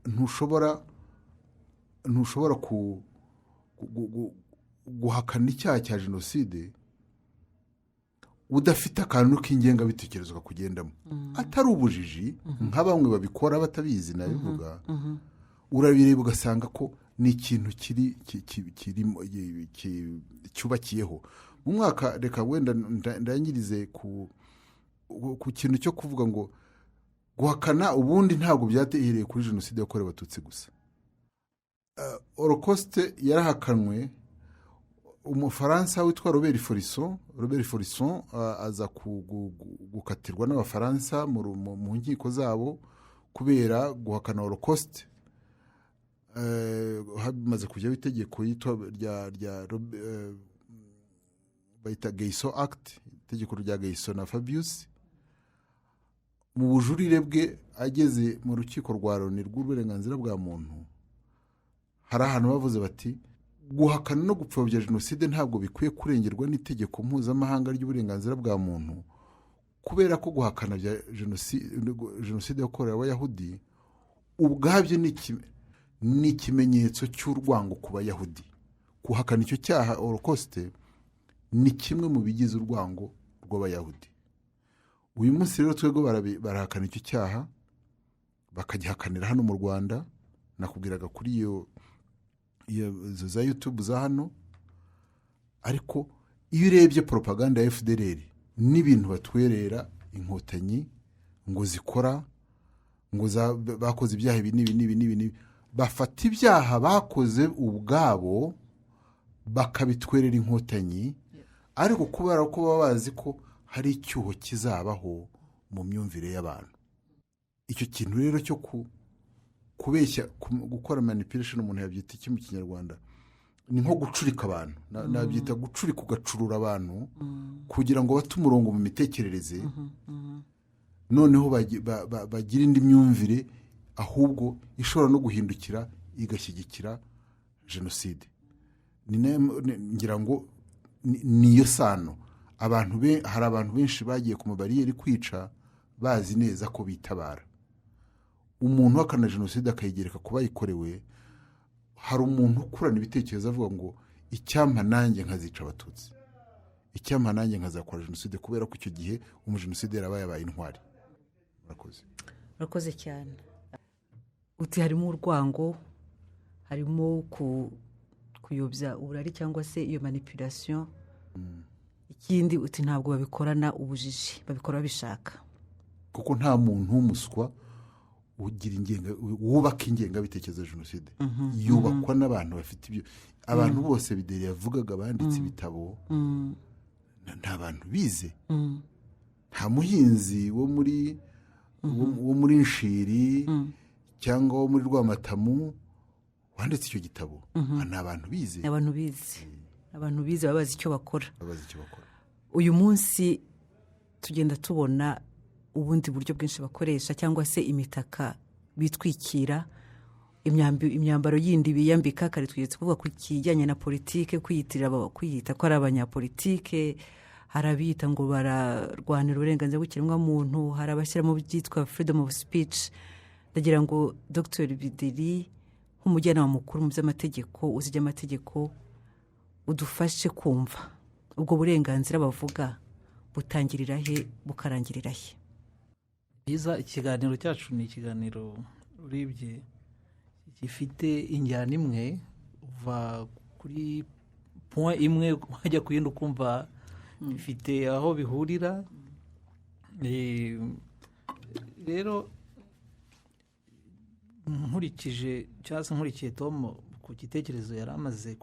ntushobora guhakana icyaha cya jenoside udafite akantu k'ingengabitekerezo kakugendamo. Atari ubujiji nka bamwe babikora batabizi nabivuga, urabireba ugasanga ko ni ikintu cyubakiyeho. Mu mwaka, reka wenda ndangirize ku kintu cyo kuvuga ngo guhakana ubundi ntabwo byatehereye kuri jenoside yakorewe abatutsi gusa. Holocaust yarahakanwe umufaransa witwa Robert Forisson aza gukatirwa n'abafaransa mu nkiko zabo kubera guhakana holocauste. Hamaze kujyaho itegeko rya bayita Gayson Act, itegeko rya Gayson na Fabius. Mu bujurire bwe ageze mu rukiko rwa Loni rw'uburenganzira bwa muntu, hari ahantu bavuze bati guhakana no gupfobya jenoside ntabwo bikwiye kurengerwa n'itegeko mpuzamahanga ry'uburenganzira bwa muntu, kubera ko guhakana bya jenoside yakorewe abayahudi ubwabyo ni ikimenyetso cy'urwango ku bayahudi. Guhakana icyo cyaha holocauste ni kimwe mu bigize urwango rw'abayahudi. Uyu munsi rero twego barahakana icyo cyaha, bakagihakanira hano mu Rwanda. Nakubwiraga kuri iyo za YouTube za hano, ariko iyo urebye propaganda ya FDLR n'ibintu batwerera inkotanyi ngo zikora, ngo bakoze ibyaha ibi n'ibi, bafata ibyaha bakoze ubwabo bakabitwerera inkotanyi, ariko kubera ko baba bazi ko hari icyuho kizabaho mu myumvire y'abantu. Icyo kintu rero cyo kubeshya, gukora manipulation, umuntu yabyita iki mu Kinyarwanda? Ni nko gucurika abantu. Nabyita gucurika, ugacurura abantu kugira ngo bate umurongo mu mitekerereze, noneho bagira indi myumvire ahubwo ishobora no guhindukira igashyigikira jenoside. Ngira ngo niyo sano. Hari abantu benshi bagiye ku mabariyeri kwica bazi neza ko bitabara. Umuntu wakana jenoside akayigereka ku bayikorewe, hari umuntu ukurana ibitekerezo avuga ngo icyampa nanjye nkazica abatutsi, icyampa nanjye nkazakora jenoside, kubera ko icyo gihe umujenoside yabaye intwari. Murakoze cyane. Uti harimo urwango, harimo kuyobya uburari cyangwa se iyo manipulation. Ikindi uti ntabwo babikorana ubujiji, babikora babishaka, kuko nta muntu w'umuswa wubaka ingengabitekerezo ya jenoside. Yubakwa n'abantu bafite ibyo. Abantu bose Bideri yavugaga banditse ibitabo, nta bantu bize. Nta muhinzi wo muri Nshiri cyangwa wo muri Rwamatamu wanditse icyo gitabo. Ni abantu bize. Abantu bize babazi icyo bakora. Uyu munsi tugenda tubona ubundi buryo bwinshi bakoresha, cyangwa se imitaka bitwikira, imyambaro yindi biyambika. Kare twigeze kuvuga ku kijyanye na politike, kwiyita ko ari abanyapolitike. Hari abiyita ngo bararwanira uburenganzira bw'ikiremwamuntu, hari abashyira mu byitwa freedom of speech. Ndagira ngo Dr Bideri nk'umujyanama mukuru mu by'amategeko, uzi iby'amategeko, udufashe kumva ubwo burenganzira bavuga butangirira he bukarangirira he. Ikiganiro cyacu ni ikiganiro urebye gifite injyana imwe, uva kuri point imwe wajya ku yindi ukumva bifite aho bihurira. Rero nkurikiye Tom ku gitekerezo yari amaze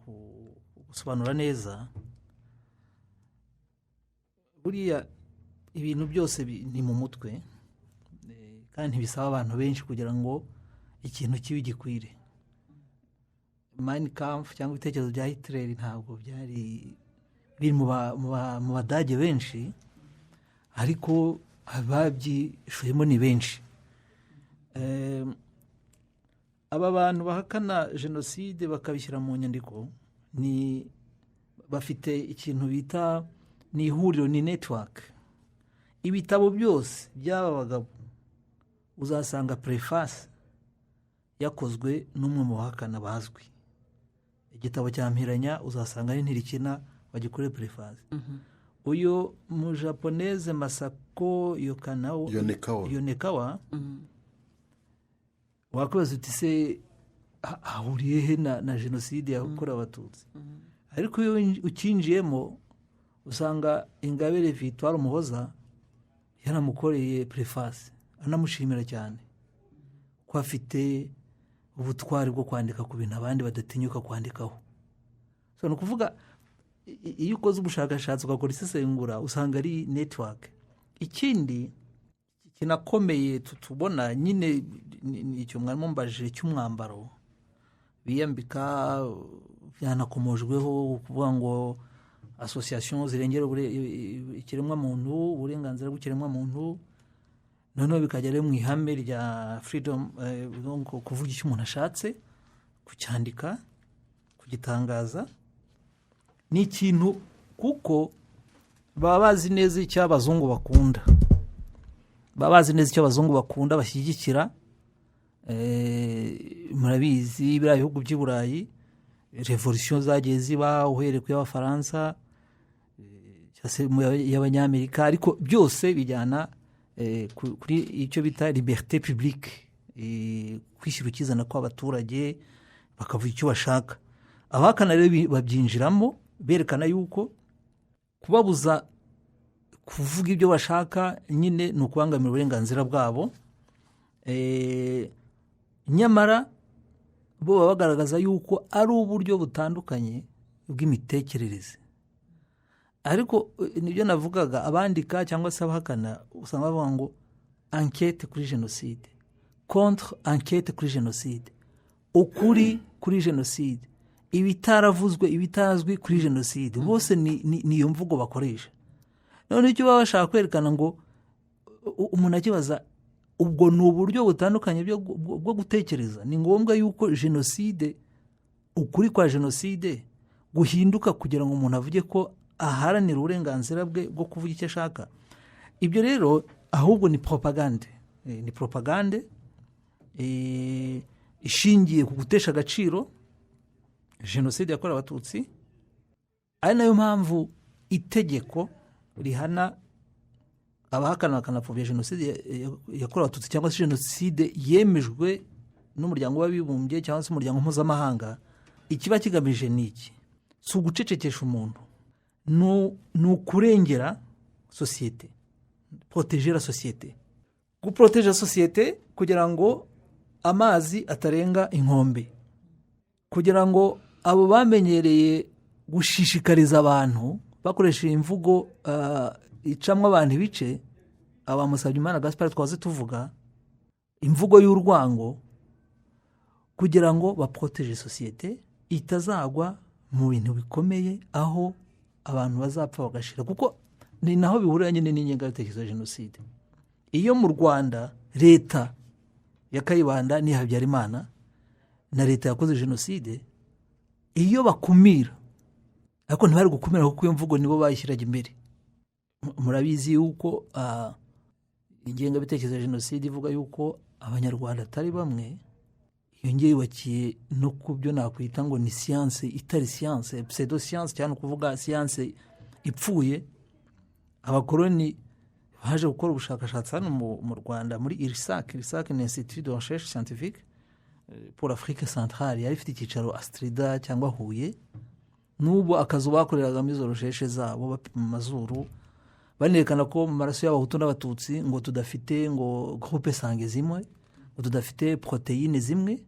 gusobanura neza, buriya ibintu byose ni mu mutwe, kandi ntibisaba abantu benshi kugira ngo ikintu kibi gikwire. Mein Kampf cyangwa ibitekerezo bya Hitler ntabwo byari biri mu Badage benshi, ariko ababyishoyemo ni benshi. Aba bantu bahakana jenoside bakabishyira mu nyandiko, bafite ikintu bita ni ihuriro, ni network. Ibitabo byose by'aba bagabo uzasanga preface yakozwe n'umwe mu bahakana bazwi. Igitabo cya Mpiranya uzasanga ari Ntirikina bagikore preface. Uyu mu Japonese Masako Yonekawa wakwibaza uti se ahuriye he na jenoside yakorewe abatutsi? Ariko iyo ukinjiyemo usanga Ingabire Victoire Umuhoza yaramukoreye preface, anamushimira cyane ko afite ubutwari bwo kwandika ku bintu abandi badatinyuka kwandikaho. So ni ukuvuga iyo ukoze ubushakashatsi ugakora isesengura usanga ari netiwake. Ikindi kinakomeye tubona nyine ni icyo mwarimu mbajije cy'umwambaro biyambika, byanakomojweho kuvuga ngo association zirengera ikiremwamuntu, uburenganzira bw'ikiremwamuntu, noneho bikajya rero mu ihame rya freedom, kuvuga icyo umuntu ashatse, kucyandika, kugitangaza. Ni ikintu kuko baba bazi neza icyo abazungu bakunda, bashyigikira. Murabizi biriya bihugu by'i Burayi revolution zagiye ziba uhereye ku y'Abafaransa y'Abanyamerika, ariko byose bijyana kuri icyo bita liberté publique, kwishyira ukizana kw'abaturage bakavuga icyo bashaka. Abahakana rero babyinjiramo berekana yuko kubabuza kuvuga ibyo bashaka nyine ni ukubangamira uburenganzira bwabo. Nyamara bo baba bagaragaza yuko ari uburyo butandukanye bw'imitekerereze. Ariko nibyo navugaga, abandika cyangwa se abahakana usanga bavuga ngo enquête kuri jenoside, contre enquête kuri jenoside, ukuri kuri jenoside, ibitaravuzwe ibitazwi kuri jenoside. Bose ni iyo mvugo bakoresha. None icyo baba bashaka kwerekana ngo umuntu akibaza, ubwo ni uburyo butandukanye bwo gutekereza. Ni ngombwa yuko jenoside, ukuri kwa jenoside guhinduka kugira ngo umuntu avuge ko aharanira uburenganzira bwe bwo kuvuga icyo ashaka. Ibyo rero ahubwo ni propagande, ishingiye ku gutesha agaciro jenoside yakorewe Abatutsi. Ari nayo mpamvu itegeko rihana abahakana bakanapfobya jenoside yakorewe Abatutsi cyangwa se jenoside yemejwe n'umuryango w'abibumbye cyangwa se umuryango mpuzamahanga, ikiba kigamije ni iki? Si ugucecekesha umuntu, ni ukurengera sosiyete, protéger la société, guproteja sosiyete kugira ngo amazi atarenga inkombe, kugira ngo abo bamenyereye gushishikariza abantu bakoresheje imvugo icamwa abantu ibice, aba Musabyimana Gaspard twaze tuvuga imvugo y'urwango, kugira ngo baproteje sosiyete itazagwa mu bintu bikomeye aho abantu bazapfa bagashira. Kuko ni naho bihurira nyine n'ingengabitekerezo ya jenoside. Iyo mu Rwanda leta ya Kayibanda ni Habyarimana na leta yakoze jenoside, iyo bakumira, ariko ntibari gukumira kuko iyo mvugo nibo bayishyiraga imbere. Murabizi yuko ingengabitekerezo ya jenoside ivuga yuko abanyarwanda atari bamwe, yongeye yubakiye no ku byo nakwita ngo ni siyanse itari siyanse, pseudo siyanse, cyane kuvuga siyanse ipfuye. Abakoloni baje gukora ubushakashatsi hano mu Rwanda muri IRSAC ni Institut de Recherche Scientifique pour l'Afrique Centrale, yari ifite icyicaro Astrida cyangwa Huye. N'ubu akazu bakoreragamo izo recherche zabo bapima amazuru, banerekana ko mu maraso y'Abahutu n'Abatutsi ngo tudafite ngo groupe sange zimwe, ngo tudafite proteine zimwe.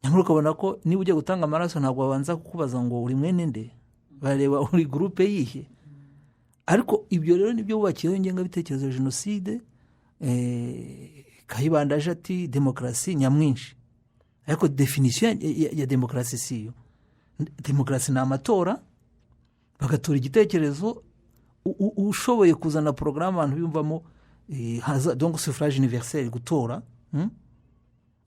Nyamara ukabona ko niba ugiye gutanga amaraso ntabwo babanza kukubaza ngo uri mwene nde, bareba uri groupe yihe. Ariko ibyo rero nibyo bubakiyeho ingengabitekerezo ya jenoside. Kayibanda aje ati demokarasi nyamwinshi, ariko definition ya demokarasi siyo. Demokarasi ni amatora, bagatora igitekerezo, ushoboye kuzana porogaramu abantu biyumvamo, donc suffrage universel, gutora.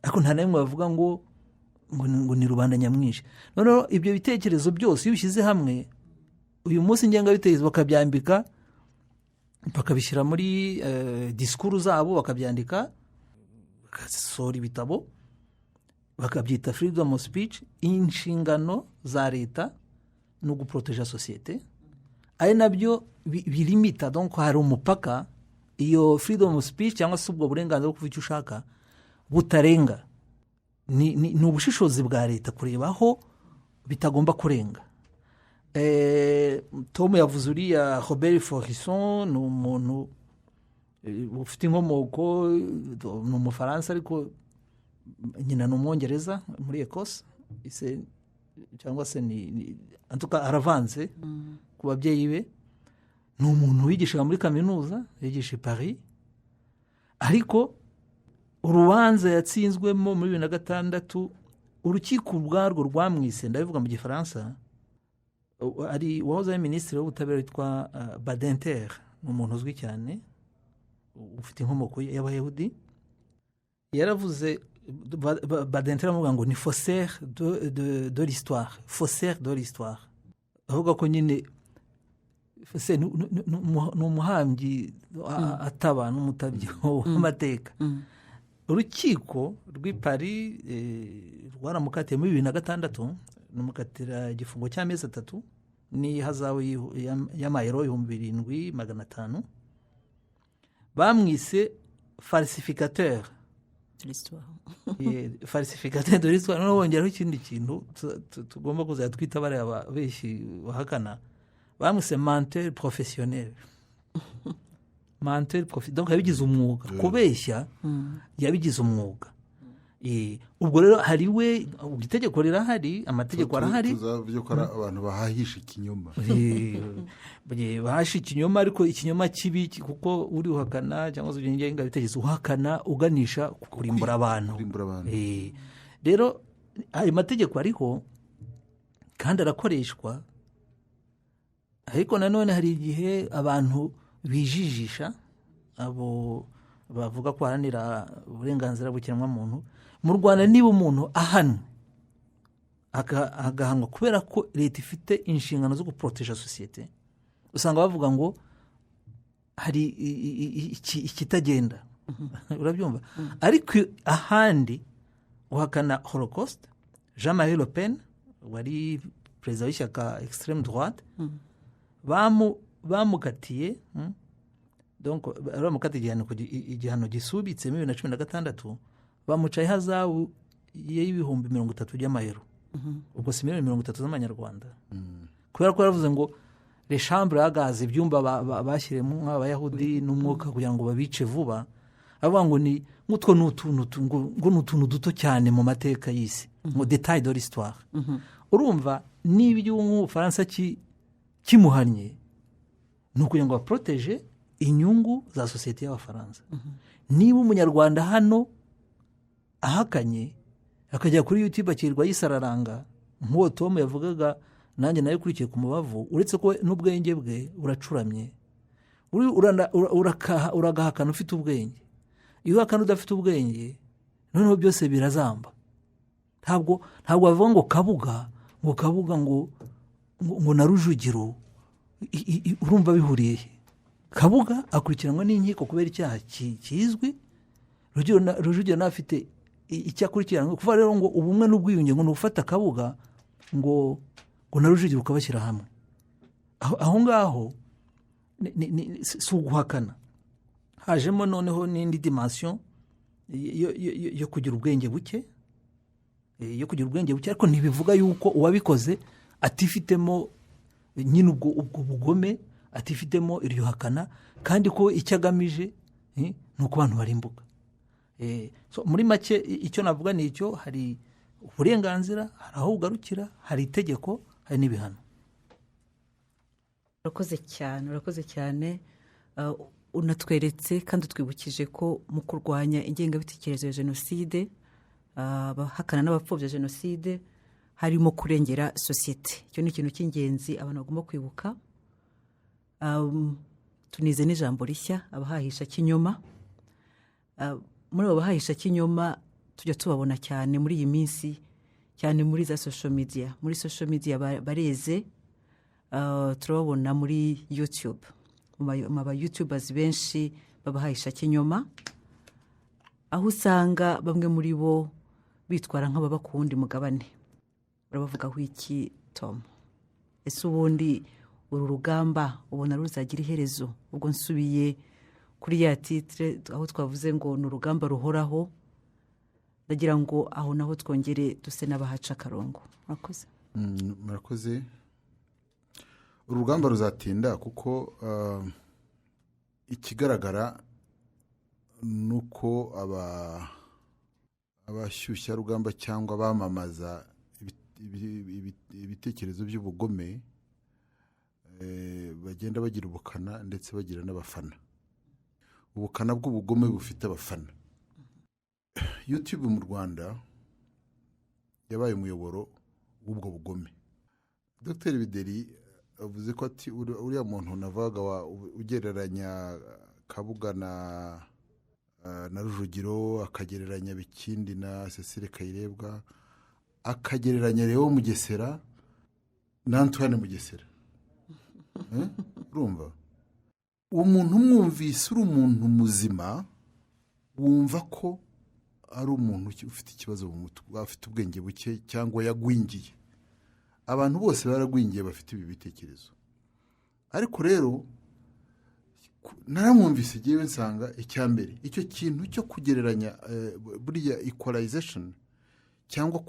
Ariko nta namwe bavuga ngo ni rubanda nyamwinshi. Noneho ibyo bitekerezo byose iyo bishyize hamwe, uyu munsi ingengabitekerezo bakabyambika, bakabishyira muri disikuru zabo, bakabyandika, bagasohora ibitabo, bakabyita freedom of speech. Inshingano za leta no guproteja sosiyete, ari nabyo bilimita. Donc hari umupaka iyo freedom of speech cyangwa se ubwo burenganzira bwo kuvuga icyo ushaka butarenga. Ni ubushishozi bwa leta kureba aho bitagomba kurenga. Tom yavuze uriya Robert Faurisson, ni umuntu ufite inkomoko, ni Umufaransa ariko nyina ni Umwongereza muri Ecosse, cyangwa se antuka aravanze ku babyeyi be. Ni umuntu wigishaga muri kaminuza, yigisha i Paris, ariko urubanza yatsinzwemo muri 2006 urukiko ubwarwo rwamwise, ndabivuga mu gifaransa, ari wahoze ari minisitiri w'ubutabera witwa Badinter, ni umuntu uzwi cyane ufite inkomoko y'abayahudi. Yaravuze Badinter amuvuga ngo ni faussaire de l'histoire, faussaire de l'histoire, avuga ko nyine ni umuhambyi ataba n'umutabyi w'amateka. Urukiko rw'i Paris rwaramukatiye muri 2006, numukatira igifungo cy'amezi 3 n'ihazabu y'amayero 7,500. Bamwise falsificateur falsificateur de l'histoire. Noneho bongeraho ikindi kintu tugomba kuzajya twita bariya benshi bahakana, bamwise menteur professionnel. Donc yabigize umwuga, kubeshya yabigize umwuga. Ubwo rero hari we, itegeko rirahari, amategeko arahari, tuzavuye ko abantu bahahisha ikinyoma, bahahisha ikinyoma, ariko ikinyoma kibi, kuko uri uhakana cyangwa se ugenga bitekerezo uhakana uganisha kurimbura abantu. Rero ayo mategeko ariho kandi arakoreshwa, ariko nanone hari igihe abantu bijijisha, abo bavuga ko haranira uburenganzira bw'ikiremwamuntu. Mu Rwanda niba umuntu ahanwe agahanwa kubera ko leta ifite inshingano zo guproteja sosiyete, usanga bavuga ngo hari ikitagenda. Urabyumva? Ariko ahandi uhakana Holocaust, Jean-Marie Le Pen wari perezida w'ishyaka extreme droite, bamukatiye donc baramukatiye igihano gisubitse muri 2016, bamucaye hazabu y'ibihumbi 30 by'amayero, ubwo si 30 z'amanyarwanda, kubera ko yaravuze ngo les chambres à gaz, ibyumba bashyiremo nk'abayahudi n'umwuka kugira ngo babice vuba, avuga ngo ni nk'utwo n'utuntu duto cyane mu mateka y'isi, mu détail de l'histoire. Urumva n'ibyo Ubufaransa kimuhannye ni ukugira ngo baproteje inyungu za sosiyete y'Abafaransa. Niba umunyarwanda hano ahakanye akajya kuri YouTube akirwa yisararanga nk'uwo Tom yavugaga, nanjye nayo kurikiye ku mubavu, uretse ko n'ubwenge bwe buracuramye, uragahakana ufite ubwenge. Iyo uhakana udafite ubwenge, noneho byose birazamba. Ntabwo bavuga ngo Kabuga ngo na Rujugiro, urumva bihuriye. Kabuga akurikiranwa n'inkiko kubera icyaha kizwi, Rujugiro nafite icyakurikiranwa. Kuva rero ngo ubumwe n'ubwiyunge ngo nufata Kabuga ngo na Rujugiro ukabashyira hamwe, aho ngaho si uguhakana. Hajemo noneho n'indi dimension yo kugira ubwenge buke, ariko ntibivuga yuko uwabikoze atifitemo nyine ubwo bugome, atifitemo iryo hakana, kandi ko icyo agamije ni uko abantu barimbuka. Muri make icyo navuga ni icyo, hari uburenganzira, hari aho ugarukira, hari itegeko, hari n'ibihano. urakoze cyane. Unatweretse kandi utwibukije ko mu kurwanya ingengabitekerezo ya jenoside, abahakana n'abapfobya jenoside, harimo kurengera sosiyete. Icyo ni ikintu cy'ingenzi abantu bagomba kwibuka. Tunize n'ijambo rishya, abahahisha kinyoma. Muri abo bahahisha kinyoma tujya tubabona cyane muri iyi minsi, cyane muri za social media. Muri social media bareze, turababona muri YouTube, aba YouTubers benshi babahahisha kinyoma, aho usanga bamwe muri bo bitwara nk'ababa ku wundi mugabane. Urabavugaho iki Tom? Ese ubundi uru rugamba ubona ruzagira iherezo? Ubwo nsubiye kuri ya titre aho twavuze ngo ni urugamba ruhoraho, ndagira ngo aho naho twongere duse n'abahaca akarongo. Murakoze. Urugamba ruzatinda kuko ikigaragara nuko abashyushya rugamba cyangwa bamamaza ibitekerezo by'ubugome bagenda bagira ubukana ndetse bagira n'abafana. Ubukana bw'ubugome bufite abafana. YouTube mu Rwanda yabaye umuyoboro w'ubwo bugome. Dr Bideri avuze ko ati uriya muntu navaga ugereranya Kabuga na Rujugiro, akagereranya Bikindi na Cecile Kayirebwa, akagereranya Leo Mugesera na Antoine Mugesera. Urumva umuntu umwumvise uri umuntu muzima wumva ko ari umuntu ufite ikibazo mu mutwe, afite ubwenge buke cyangwa yagwingiye. Abantu bose baragwingiye bafite ibi bitekerezo. Ariko rero naramwumvise giye nsanga icyambere icyo kintu cyo kugereranya buriya equalization cyangwa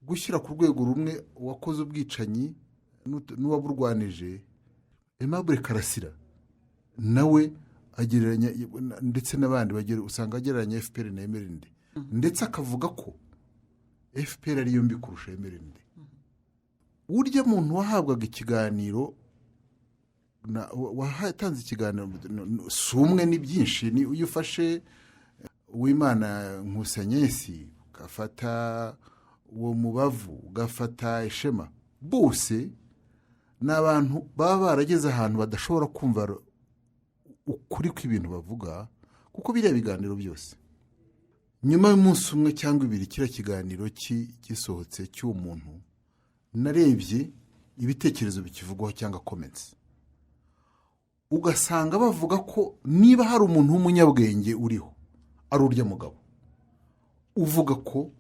gushyira ku rwego rumwe wakoze ubwicanyi n'uwaburwanije. Aimable Karasira nawe agereranya ndetse n'abandi usanga agereranya FPR na MRND, ndetse akavuga ko FPR ariyo mbi kurusha MRND. Urya muntu wahabwaga ikiganiro wahatanze ikiganiro si umwe ni byinshi. Ni uyu ufashe Uwimana Nkusanyesi, ugafata uwo Mubavu, ugafata Ishema, bose ni abantu baba barageze ahantu badashobora kumva ukuri kw'ibintu bavuga, kuko biriya biganiro byose nyuma y'umunsi umwe cyangwa ibiri kiriya kiganiro gisohotse cy'uwo muntu narebye ibitekerezo bikivugwaho cyangwa comments, ugasanga bavuga ko niba hari umuntu w'umunyabwenge uriho ari urya mugabo uvuga ko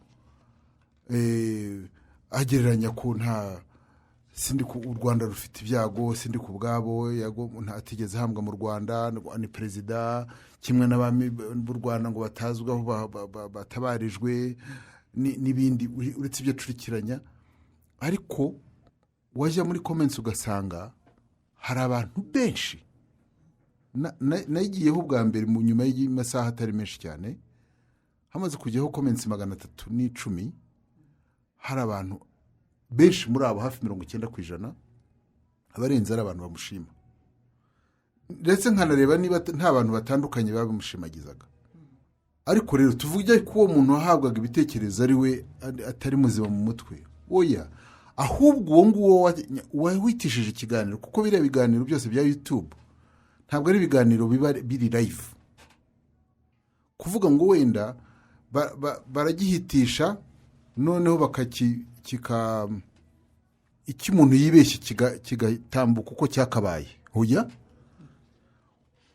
agereranya ko sindi ku u Rwanda rufite ibyago, sindi ku bwabo ntatigeze hambwa mu Rwanda, ni perezida kimwe n'abami b'u Rwanda ngo batazwaho batabarijwe n'ibindi uretse ibyo curikiranya. Ariko wajya muri comments ugasanga hari abantu benshi nagiyeho ubwa mbere mu nyuma y'amasaha atari menshi cyane, hamaze kujyaho comments 310, hari abantu benshi muri abo hafi 90% abarenze ari abantu bamushima, ndetse nkanareba niba nta bantu batandukanye babimushimagizaga. Ariko rero tuvuge ko uwo muntu wahabwaga ibitekerezo ari we atari muzima mu mutwe, oya, ahubwo uwo nguwo wahitishije ikiganiro, kuko biriya biganiro byose bya YouTube ntabwo ari ibiganiro biba biri live. Kuvuga ngo wenda baragihitisha noneho icyo umuntu yibeshye kigatambuka uko cyakabaye. Hoya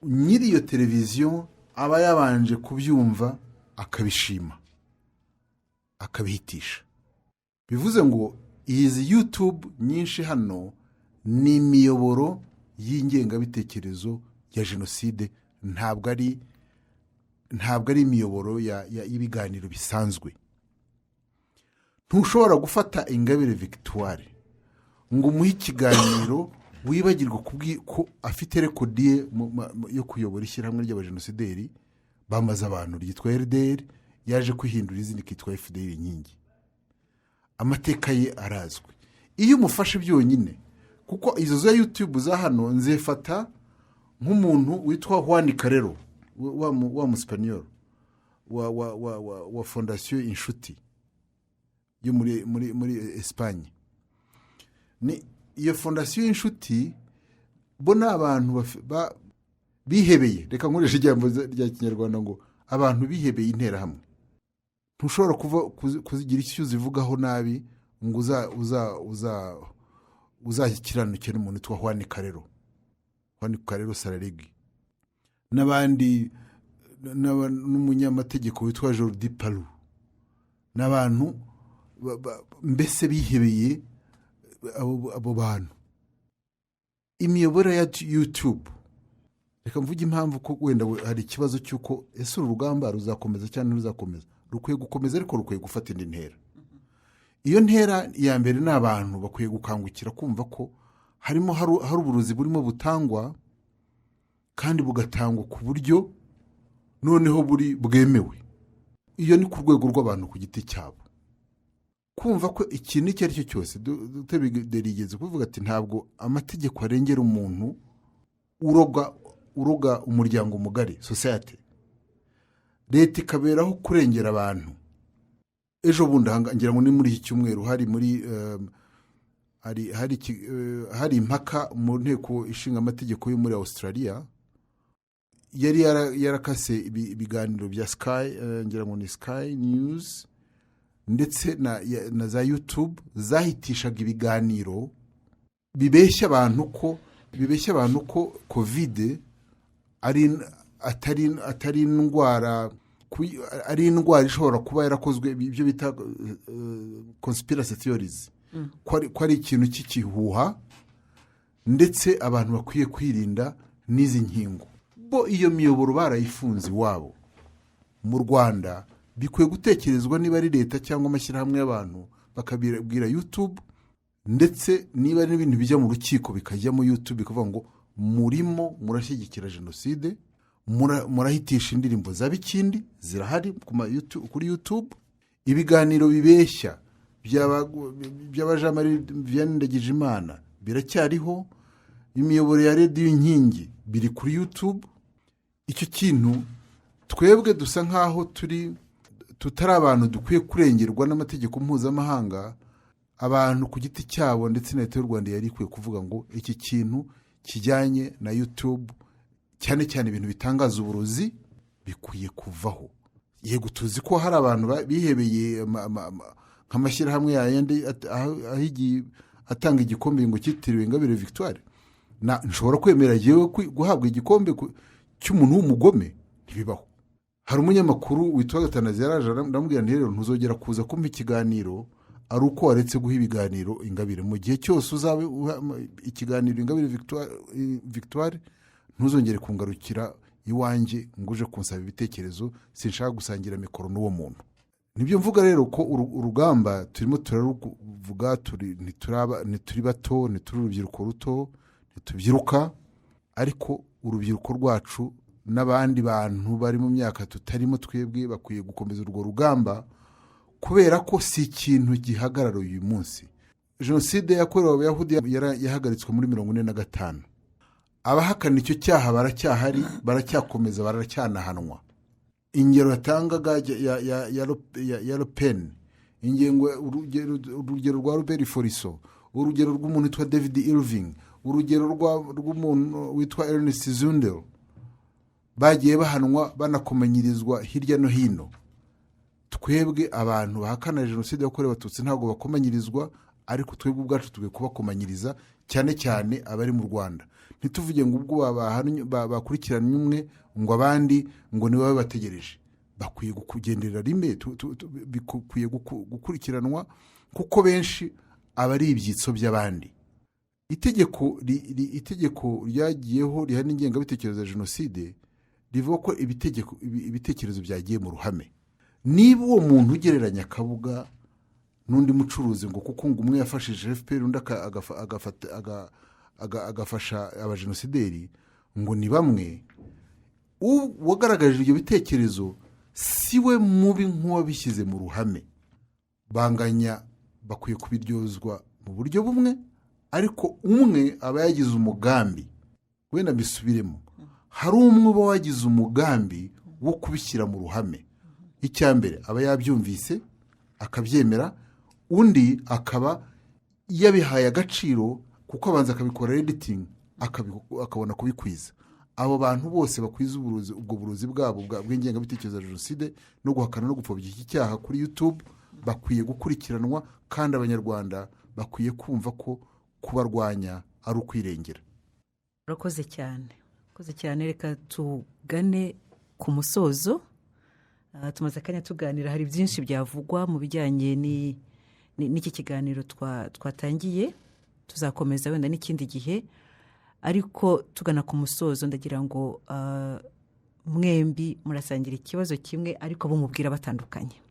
nyiri iyo televiziyo aba yabanje kubyumva akabishima akabihitisha. Bivuze ngo izi YouTube nyinshi hano ni imiyoboro y'ingengabitekerezo ya jenoside, ntabwo ari imiyoboro y'ibiganiro bisanzwe. Ntushobora gufata Ingabire Victoire ngo umuhe ikiganiro wibagirwa ko afite rekodi yo kuyobora ishyirahamwe ry'abajenosideri bamaze abantu ryitwa RDR, yaje kwihindura izina ikitwa FDR inkingi. Amateka ye arazwi. Iyo umufashe byonyine, kuko izo za YouTube za hano nzefata nk'umuntu witwa Juan Carrero wa Muspanyol wa Fondation Inshuti yo muri Espagne. Ni iyo Fondation Inshuti bona abantu bihebeye, reka nkoresha ijambo rya Kinyarwanda ngo abantu bihebeye intera hamwe. Ntushobora kuzigira icyo zivugaho nabi ngo uzakiranuke n'umuntu witwa Juan Carrero Sararegi n'abandi n'umunyamategeko witwa Jordi Palu, n'abantu mbese bihebeye abo bantu. Imiyoboro ya YouTube, reka mvuge impamvu ko wenda hari ikibazo cy'uko ese uru rugamba ruzakomeza cyane ruzakomeza. Rukwiye gukomeza, ariko rukwiye gufata indi ntera. Iyo ntera ya mbere n'abantu bakwiye gukangukira kumva ko hari uburozi burimo butangwa, kandi bugatangwa ku buryo noneho bwemewe. Iyo ni ku rwego rw'abantu ku giti cyabo. kumva ko ikintu icyo ari cyo cyose Dr. Bideri yigeze kuvuga ati ntabwo amategeko arengera umuntu uroga umuryango mugari society, leta ikaberaho kurengera abantu. Ejo bundi ngira ngo ni muri iki cyumweru hari impaka mu nteko ishinga amategeko yo muri Australia, yari yarakase ibiganiro bya Sky, ngira ngo ni Sky News ndetse na za YouTube zahitishaga ibiganiro bibeshya abantu ko covid atari indwara, ari indwara ishobora kuba yarakozwe, ibyo bita conspiracy theories, ko ari ikintu cy'ikihuha, ndetse abantu bakwiye kwirinda n'izi nkingo. Bo iyo miyoboro barayifunze iwabo mu Rwanda, bikwiye gutekerezwa niba ari leta cyangwa amashyirahamwe y'abantu bakabwira YouTube, ndetse niba ari n'ibintu bijya mu rukiko bikajya mu YouTube bikavuga ngo murimo murashyigikira jenoside, murahitisha indirimbo za Bikindi zirahari kuri YouTube, ibiganiro bibeshya by'abajamari Vianney Ndagijimana biracyariho, imiyoboro ya Radio Inkingi biri kuri YouTube. Icyo kintu twebwe dusa nkaho tutari abantu dukwiye kurengerwa n'amategeko mpuzamahanga, abantu ku giti cyabo, ndetse na leta y'u Rwanda yari ikwiye kuvuga ngo iki kintu kijyanye na YouTube, cyane cyane ibintu bitangaza uburozi, bikwiye kuvaho. Yego tuzi ko hari abantu bihebeye nk'amashyirahamwe yayandi atanga igikombe ngo cyitiriwe Ingabire Victoire. Nshobora kwemera yewe guhabwa igikombe cy'umuntu w'umugome, ntibibaho. Hari umunyamakuru witwa Gatanazi yaraje ndamubwira nti rero ntuzogera kuza kumpa ikiganiro ari uko waretse guha ibiganiro Ingabire. Mu gihe cyose uzabe ikiganiro Ingabire Victoire, ntuzongere kungarukira iwanjye ngo uje kunsaba ibitekerezo, sinshaka gusangira mikoro n'uwo muntu. Nibyo mvuga rero ko urugamba turimo turaruvuga, ntituri bato, ntituri urubyiruko ruto, ntitubyiruka, ariko urubyiruko rwacu n'abandi bantu bari mu myaka tutarimo twebwe bakwiye gukomeza urwo rugamba, kubera ko si ikintu gihagarara uyu munsi. Jenoside yakorewe Abayahudi yahagaritswe muri 1945. Abahakana icyo cyaha baracyahari, baracyakomeza, baracyanahanwa. Ingero yatangaga ya Le Pen, urugero rwa Robert Foriso, urugero rw'umuntu witwa David Irving, urugero rw'umuntu witwa Ernest Zundel, bagiye bahanwa banakomanyirizwa hirya no hino. Twebwe abantu bahakana jenoside yakorewe Abatutsi ntabwo bakomanyirizwa, ariko twebwe ubwacu tugiye kubakomanyiriza, cyane cyane abari mu Rwanda. Ntituvuge ngo ubwo bakurikiranye umwe ngo abandi ngo niwe bategereje. Bakwiye kugenderera rimwe, bikwiye gukurikiranwa, kuko benshi abari ibyitso by'abandi. Itegeko ryagiyeho rihana ingengabitekerezo ya jenoside rivuga ko ibitekerezo byagiye mu ruhame. Niba uwo muntu ugereranya Kabuga n'undi mucuruzi ngo kuko ngo umwe yafashije FPR undi agafasha abajenosideri, ngo ni bamwe, wagaragaje ibyo bitekerezo siwe mubi nk'uwabishyize mu ruhame. Banganya bakwiye kubiryozwa mu buryo bumwe, ariko umwe aba yagize umugambi, wenda bisubiremo, hari umwe uba wagize umugambi wo kubishyira mu ruhame. Icyambere aba yabyumvise akabyemera, undi akaba yabihaye agaciro kuko abanza akabikora editing, akabona kubikwiza. Abo bantu bose bakwiza ubwo burozi bwabo bw'ingengabitekerezo ya jenoside no guhakana no gupfobya iki cyaha kuri YouTube, bakwiye gukurikiranwa, kandi Abanyarwanda bakwiye kumva ko kubarwanya ari ukwirengera. Urakoze cyane, reka tugane ku musozo. Tumaze akanya tuganira, hari byinshi byavugwa mu bijyanye n'iki kiganiro twatangiye, tuzakomeza wenda n'ikindi gihe, ariko tugana ku musozo ndagira ngo mwembi murasangira ikibazo kimwe ariko bumubwira batandukanye.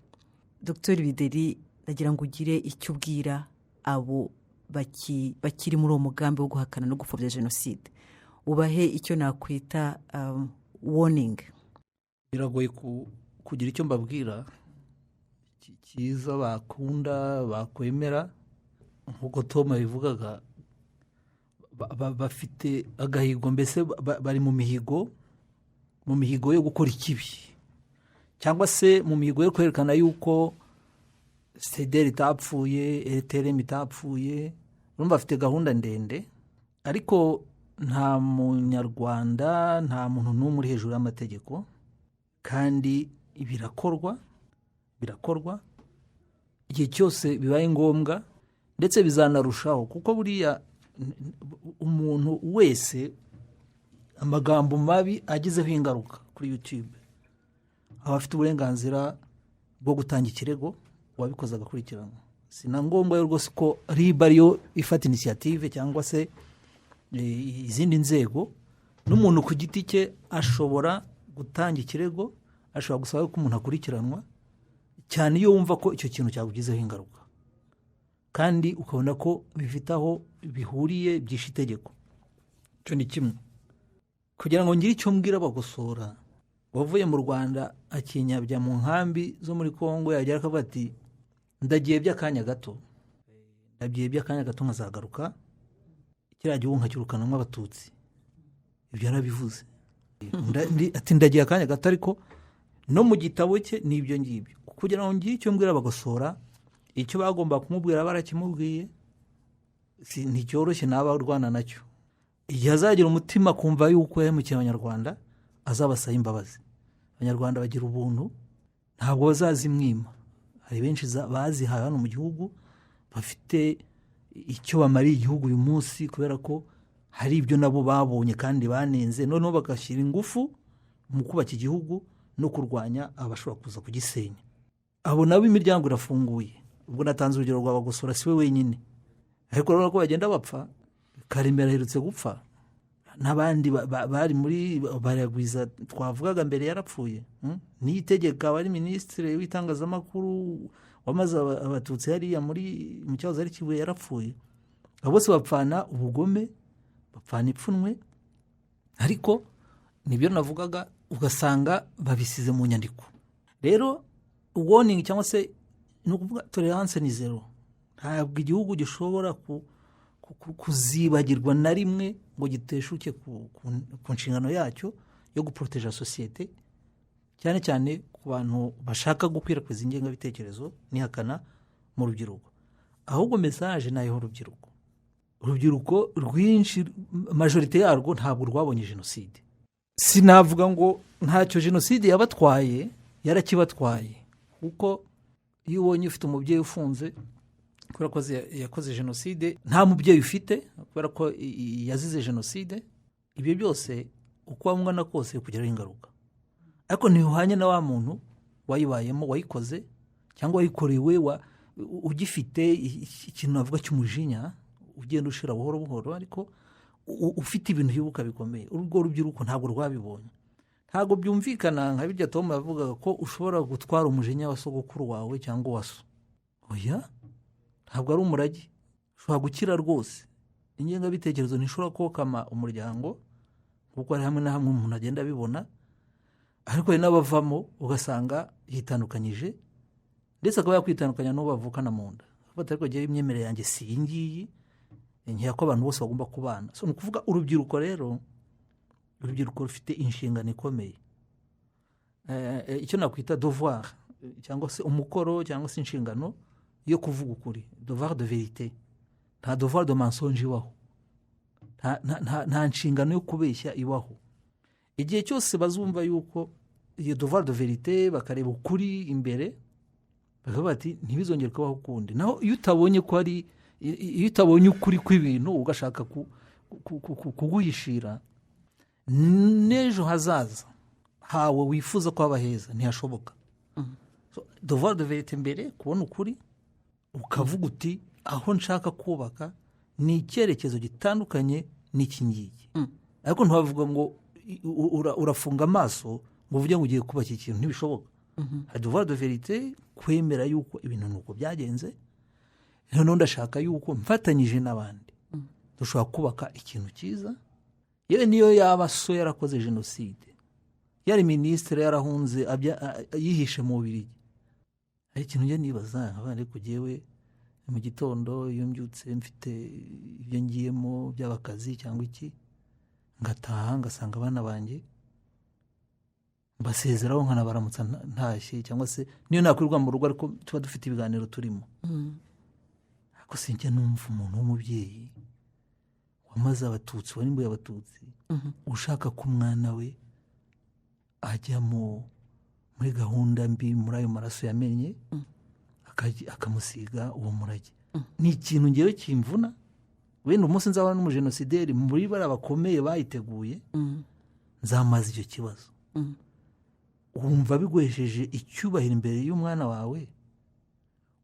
Dr. Bideri, ndagira ngo ugire icyo ubwira abo bakiri muri uwo mugambi wo guhakana no gupfobya jenoside, ubahe icyo nakwita warning. Biragoye kugira icyo mbabwira cyiza bakunda bakwemera nk'uko Tom yabivugaga bafite agahigo mbese bari mu mihigo yo gukora ikibi cyangwa se mu mihigo yo kwerekana yuko sederi itapfuye eteremu itapfuye urumva bafite gahunda ndende ariko nta munyarwanda nta muntu n'umwe uri hejuru y'amategeko kandi birakorwa igihe cyose bibaye ngombwa ndetse bizanarushaho kuko buriya umuntu wese amagambo mabi agizeho ingaruka kuri YouTube aba afite uburenganzira bwo gutanga ikirego uwabikoze agakurikiranwa si na ngombwa rwose ko RIB ariyo ifata inisiyative cyangwa se izindi nzego n'umuntu ku giti cye ashobora gutanga ikirego ashobora gusaba ko umuntu akurikiranwa cyane iyo wumva ko icyo kintu cyakugizeho ingaruka kandi ukabona ko bifite aho bihuriye byishe itegeko icyo ni kimwe kugira ngo ngire icyo mbwira bagosora wavuye mu Rwanda akinyabya mu nkambi zo muri Kongo yagera akavuga ati ndagiye by'akanya gato nkazagaruka kiriya gihugu nkakirukanamo abatutsi ibyo yarabivuze ati ndagiye akanya gato ariko no mu gitabo cye ni ibyo ngibyo kugira ngo ngire icyo mbwira bagosora icyo bagomba kumubwira barakimubwiye nticyoroshye naba urwana nacyo igihe azagira umutima kumva yuko yahemukiye abanyarwanda azabasaba imbabazi abanyarwanda bagira ubuntu ntabwo bazazimwima hari benshi bazihaye hano mu gihugu bafite icyo bamariye igihugu uyu munsi kubera ko hari ibyo nabo babonye kandi banenze noneho bagashyira ingufu mu kubaka igihugu no kurwanya abashobora kuza kugisenya abo nabo imiryango irafunguye ubwo natanze urugero rwa bagosora si we wenyine ariko urabona ko bagenda bapfa Karemera aherutse gupfa n'abandi bari muri baragwiza twavugaga mbere yarapfuye niyitegeka wari minisitiri w'itangazamakuru wamaze abatutsi hariya mu cyahoze ari Kibuye yarapfuye abo bose bapfana ubugome bapfana ipfunwe ariko nibyo navugaga ugasanga babisize mu nyandiko rero warning cyangwa se ni ukuvuga tolerance ni zero ntabwo igihugu gishobora kuzibagirwa na rimwe ngo giteshuke ku nshingano yacyo yo guproteja sosiyete cyane cyane ku bantu bashaka gukwirakwiza ingengabitekerezo n'ihakana mu rubyiruko ahubwo mesaje nayo urubyiruko rwinshi majorite yarwo ntabwo rwabonye jenoside sinavuga ngo ntacyo jenoside yabatwaye yarakibatwaye kuko iyo ubonye ufite umubyeyi ufunze kubera ko yakoze jenoside nta mubyeyi ufite kubera ko yazize jenoside ibyo byose uko wamwana kose kugeraho ingaruka ariko ntibihwanye na wa muntu wayibayemo wayikoze cyangwa wayikorewe ugifite ikintu navuga cy'umujinya ugenda ushira buhoro buhoro ariko ufite ibintu yibuka bikomeye urwo rubyiruko ntabwo rwabibonye ntabwo byumvikana nka birya Tom yavugaga ko ushobora gutwara umujinya wa sogokuru wawe cyangwa wa so oya ntabwo ari umurage ushobora gukira rwose ingengabitekerezo ntishobora kokama umuryango kuko hari hamwe na hamwe umuntu agenda abibona ariko hari n'abavamo ugasanga yitandukanyije ndetse akaba yakwitandukanya n'uwo bavukana mu nda ariko agira imyemerere yanjye si iyi ngiyi nkiya ko abantu bose bagomba kubana so ni ukuvuga urubyiruko rero urubyiruko rufite inshingano ikomeye icyo nakwita devoir cyangwa se umukoro cyangwa se inshingano yo kuvuga ukuri devoir de vérité nta devoir de mensonge ibaho nta nshingano yo kubeshya ibaho igihe cyose bazumva yuko iyo devoir de vérité bakareba ukuri imbere bakavuga bati ntibizongere kubaho ukundi naho iyo utabonye ko ari iyo utabonye ukuri kw'ibintu ugashaka kuguhishira n'ejo hazaza hawe wifuza ko haba heza ntihashoboka devoir de vérité mbere kubona ukuri ukavuga uti aho nshaka kubaka ni icyerekezo gitandukanye n'iki ngiki ariko ntiwavuga ngo urafunga amaso ngo uvuge ngo ugiye kubaka ikintu ntibishoboka hari devoir de vérité kwemera yuko ibintu nuko byagenze noneho ndashaka yuko mfatanyije n'abandi dushobora kubaka ikintu cyiza yewe niyo yaba so yarakoze jenoside yari minisitiri yarahunze yihishe mu Bubiligi hari ikintu njya nibaza nkaba ariko jyewe mu gitondo iyo mbyutse mfite ibyo ngiyemo byaba akazi cyangwa iki ngataha ngasanga abana banjye mbasezeraho nkanabaramutsa ntashye cyangwa se niyo nakwirirwa mu rugo ariko tuba dufite ibiganiro turimo ariko sinjya numva umuntu w'umubyeyi wamaze abatutsi warimbuye abatutsi ushaka ko umwana we ajya muri gahunda mbi muri ayo maraso yamenye akamusiga uwo murage ni ikintu ngewe kimvuna wenda umunsi nzabona n'umujenosideri muri bariya bakomeye bayiteguye nzamaze icyo kibazo wumva biguhesheje icyubahiro imbere y'umwana wawe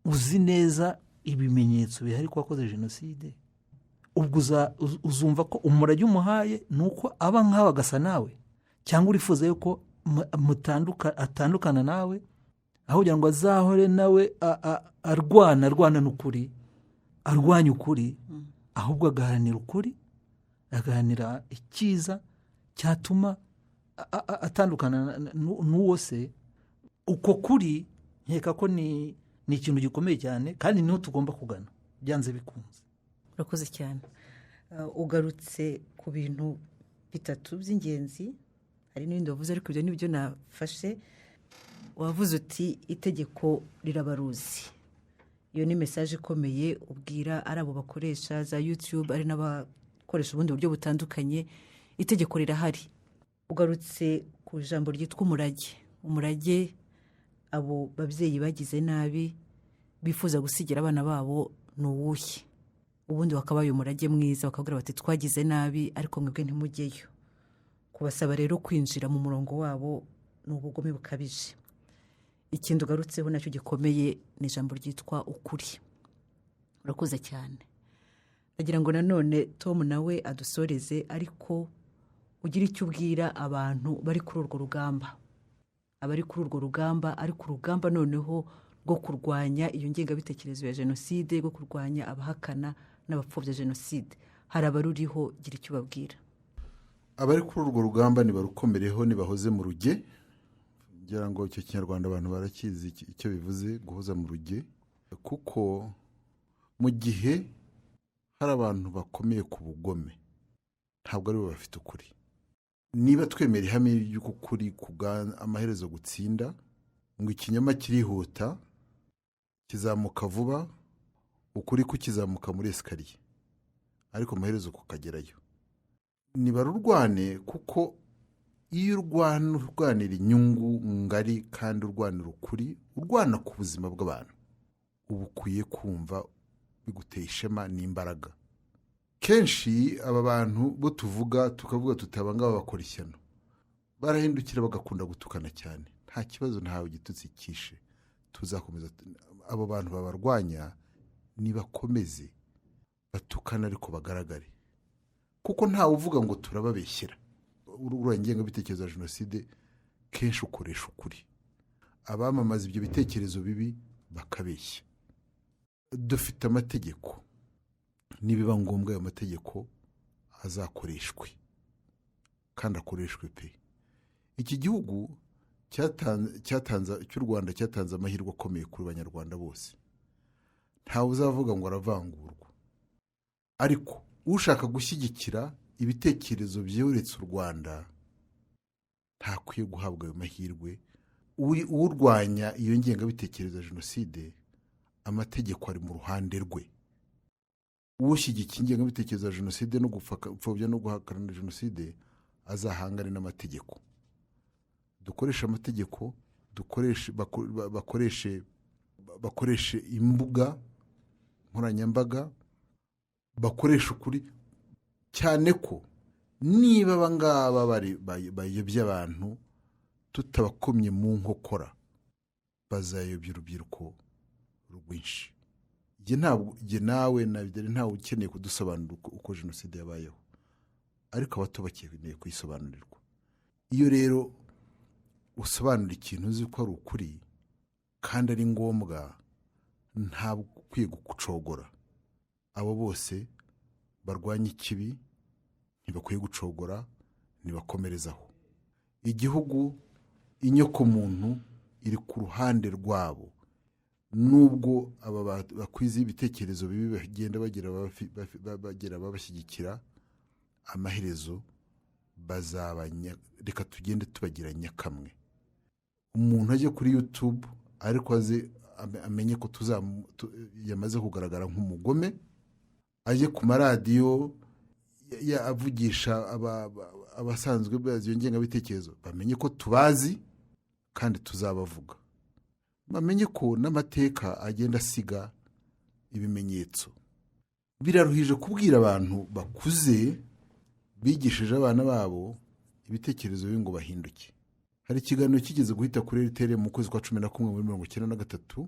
uzi neza ibimenyetso bihari ko wakoze jenoside ubwo uzumva ko umurage umuhaye ni uko aba nk'aho agasa nawe cyangwa urifuza yuko atandukana nawe aho kugira ngo azahore nawe arwana n'ukuri arwanya ukuri ahubwo agaharanira ukuri agaharanira icyiza cyatuma atandukana n'uwo se uko kuri nkeka ko ni ikintu gikomeye cyane kandi niho tugomba kugana byanze bikunze. urakoze cyane. Ugarutse ku bintu bitatu by'ingenzi hari n'ibindi wavuze ariko ibyo nibyo nafashe. Wavuze uti itegeko rirabaruzi. Iyo ni mesaje ikomeye ubwira ari abo bakoresha za YouTube ari n'abakoresha ubundi buryo butandukanye. Itegeko rirahari. Ugarutse ku ijambo ryitwa umurage. Umurage abo babyeyi bagize nabi bifuza gusigira abana babo ni uwuhe? Ubundi wakabaye umurage mwiza bakabwira bati twagize nabi ariko mwebwe ntimujyeyo. Kubasaba rero kwinjira mu murongo wabo ni ubugome bukabije. Ikindi ugarutseho nacyo gikomeye ni ijambo ryitwa ukuri. Urakoze cyane. Nagira ngo nanone Tom nawe adusoreze ariko ugira icyo ubwira abantu bari kuri urwo rugamba. Abari kuri urwo rugamba ari ku rugamba noneho rwo kurwanya iyo ngengabitekerezo ya jenoside, rwo kurwanya abahakana n'abapfobya jenoside. Hari abaruriho, gira icyo babwira. Abari kuri urwo rugamba nibarukomereho nibahoze mu ruge. Ngira ngo icyo kinyarwanda abantu barakizi icyo bivuze guhoza mu ruge, kuko mu gihe hari abantu bakomeye ku bugome ntabwo ari bo bafite ukuri. Niba twemera ihame ry'uko kuri amaherezo gutsinda, ngo ikinyoma kirihuta kizamuka vuba, ukuri kukizamuka muri esikariye ariko amaherezo kukagerayo. Nibarurwane kuko iyo urwanira inyungu ngari kandi urwanira ukuri, urwana ku buzima bw'abantu, uba ukwiye kumva biguteye ishema n'imbaraga. Kenshi aba bantu bo tukavuga tutabanga bakora ishyano, barahindukira bagakunda gutukana cyane. Nta kibazo, ntawe igitutsi kishe. Tuzakomeza abo bantu babarwanya nibakomeze batukana ariko bagaragare, kuko ntawe uvuga ngo turababeshyera. Urwangenga bitekerezo ya jenoside kenshi ukoresha ukuri. Abamamaza ibyo bitekerezo bibi bakabeshya. Dufite amategeko, nibiba ngombwa ayo mategeko azakoreshwe kandi akoreshwe pe. Iki gihugu cy'u Rwanda cyatanze amahirwe akomeye kuri Banyarwanda bose. Ntawe uzavuga ngo aravangurwa, ariko ushaka gushyigikira ibitekerezo byoretse u Rwanda ntakwiye guhabwa ayo mahirwe. Urwanya iyo ngengabitekerezo ya jenoside, amategeko ari mu ruhande rwe. Ushyigikiye ingengabitekerezo ya jenoside no gupfobya no guhakana jenoside azahangane n'amategeko. Dukoresha amategeko, bakoreshe imbuga nkoranyambaga, bakoresha ukuri cyane ko niba abangaba bayobya abantu tutabakomye mu nkokora bazayobya urubyiruko rwinshi. Jye nawe ntawe ukeneye kudusobanurira uko jenoside yabayeho, ariko abato bakeneye kuyisobanurirwa. Iyo rero usobanura ikintu uzi ko ari ukuri kandi ari ngombwa, ntabwo ukwiye gucogora. Abo bose barwanya ikibi ntibakwiye gucogora, ntibakomerezaho. Igihugu, inyoko muntu iri ku ruhande rwabo, nubwo aba bakwiza ibitekerezo bibi bagenda bagera babashyigikira, amaherezo reka tugende tubagira nyakamwe. Umuntu ajye kuri YouTube ariko aze amenye ko yamaze kugaragara nk'umugome, ajye ku maradiyo avugisha abasanzwe bazi iyo ngengabitekerezo, bamenye ko tubazi kandi tuzabavuga. Bamenye ko n'amateka agenda asiga ibimenyetso. Biraruhije kubwira abantu bakuze bigishije abana babo ibitekerezo bibi ngo bahinduke. Hari ikiganiro kigeze guhita kuri RTL mu kwezi kwa 11 muri 1993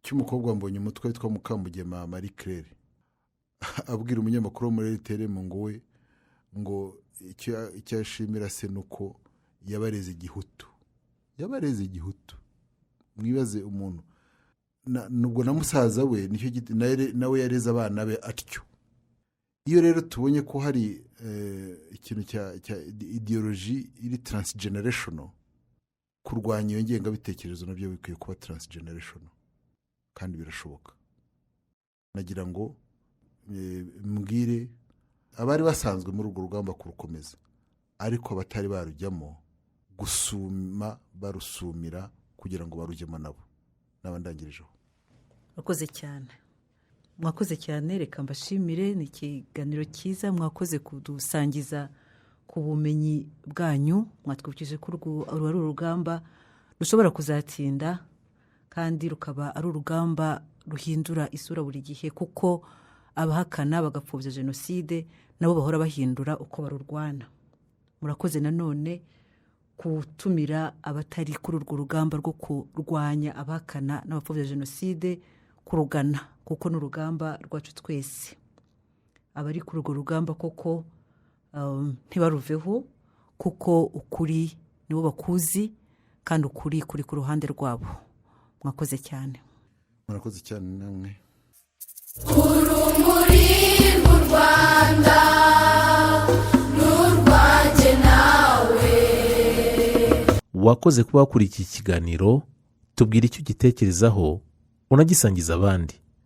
cy'umukobwa wambonye umutwe witwa Mukamugema Marie Claire, abwira umunyamakuru wo muri RTL ngo icyo ashimira se nuko yabareze igihutu. Mwibaze umuntu nubwo na musaza we nicyo nawe yareze abana be atyo. Iyo rero tubonye ko hari ikintu cya ideology iri transgenerational, kurwanya iyo ngengabitekerezo nabyo bikwiye kuba transgenerational kandi birashoboka. Nagira ngo mbwire abari basanzwe muri urwo rugamba kurukomeza, ariko abatari barujyamo gusuma barusumira kugira ngo barujyemo nabo. Nabandangirijeho. Mwakoze cyane, reka mbashimire. Ni ikiganiro cyiza mwakoze kudusangiza ku bumenyi bwanyu. Mwatwibukije ko ari urugamba rushobora kuzatsinda kandi rukaba ari urugamba ruhindura isura buri gihe, kuko abahakana bagapfobya jenoside nabo bahora bahindura uko barurwana. Murakoze nanone kutumira abatari kuri urwo rugamba rwo kurwanya abahakana n'abapfobya jenoside kurugana, kuko n'urugamba rwacu twese. Abari kuri urwo rugamba koko ntibaruveho, kuko ukuri nibo bakuzi kandi ukuri kuri ku ruhande rwabo. Mwakoze cyane. Murakoze cyane namwe. urumuri mu Rwanda n'urwanjye nawe. Wakoze kuba wakurikiye iki kiganiro. Tubwire icyo ugitekerezaho, unagisangiza abandi.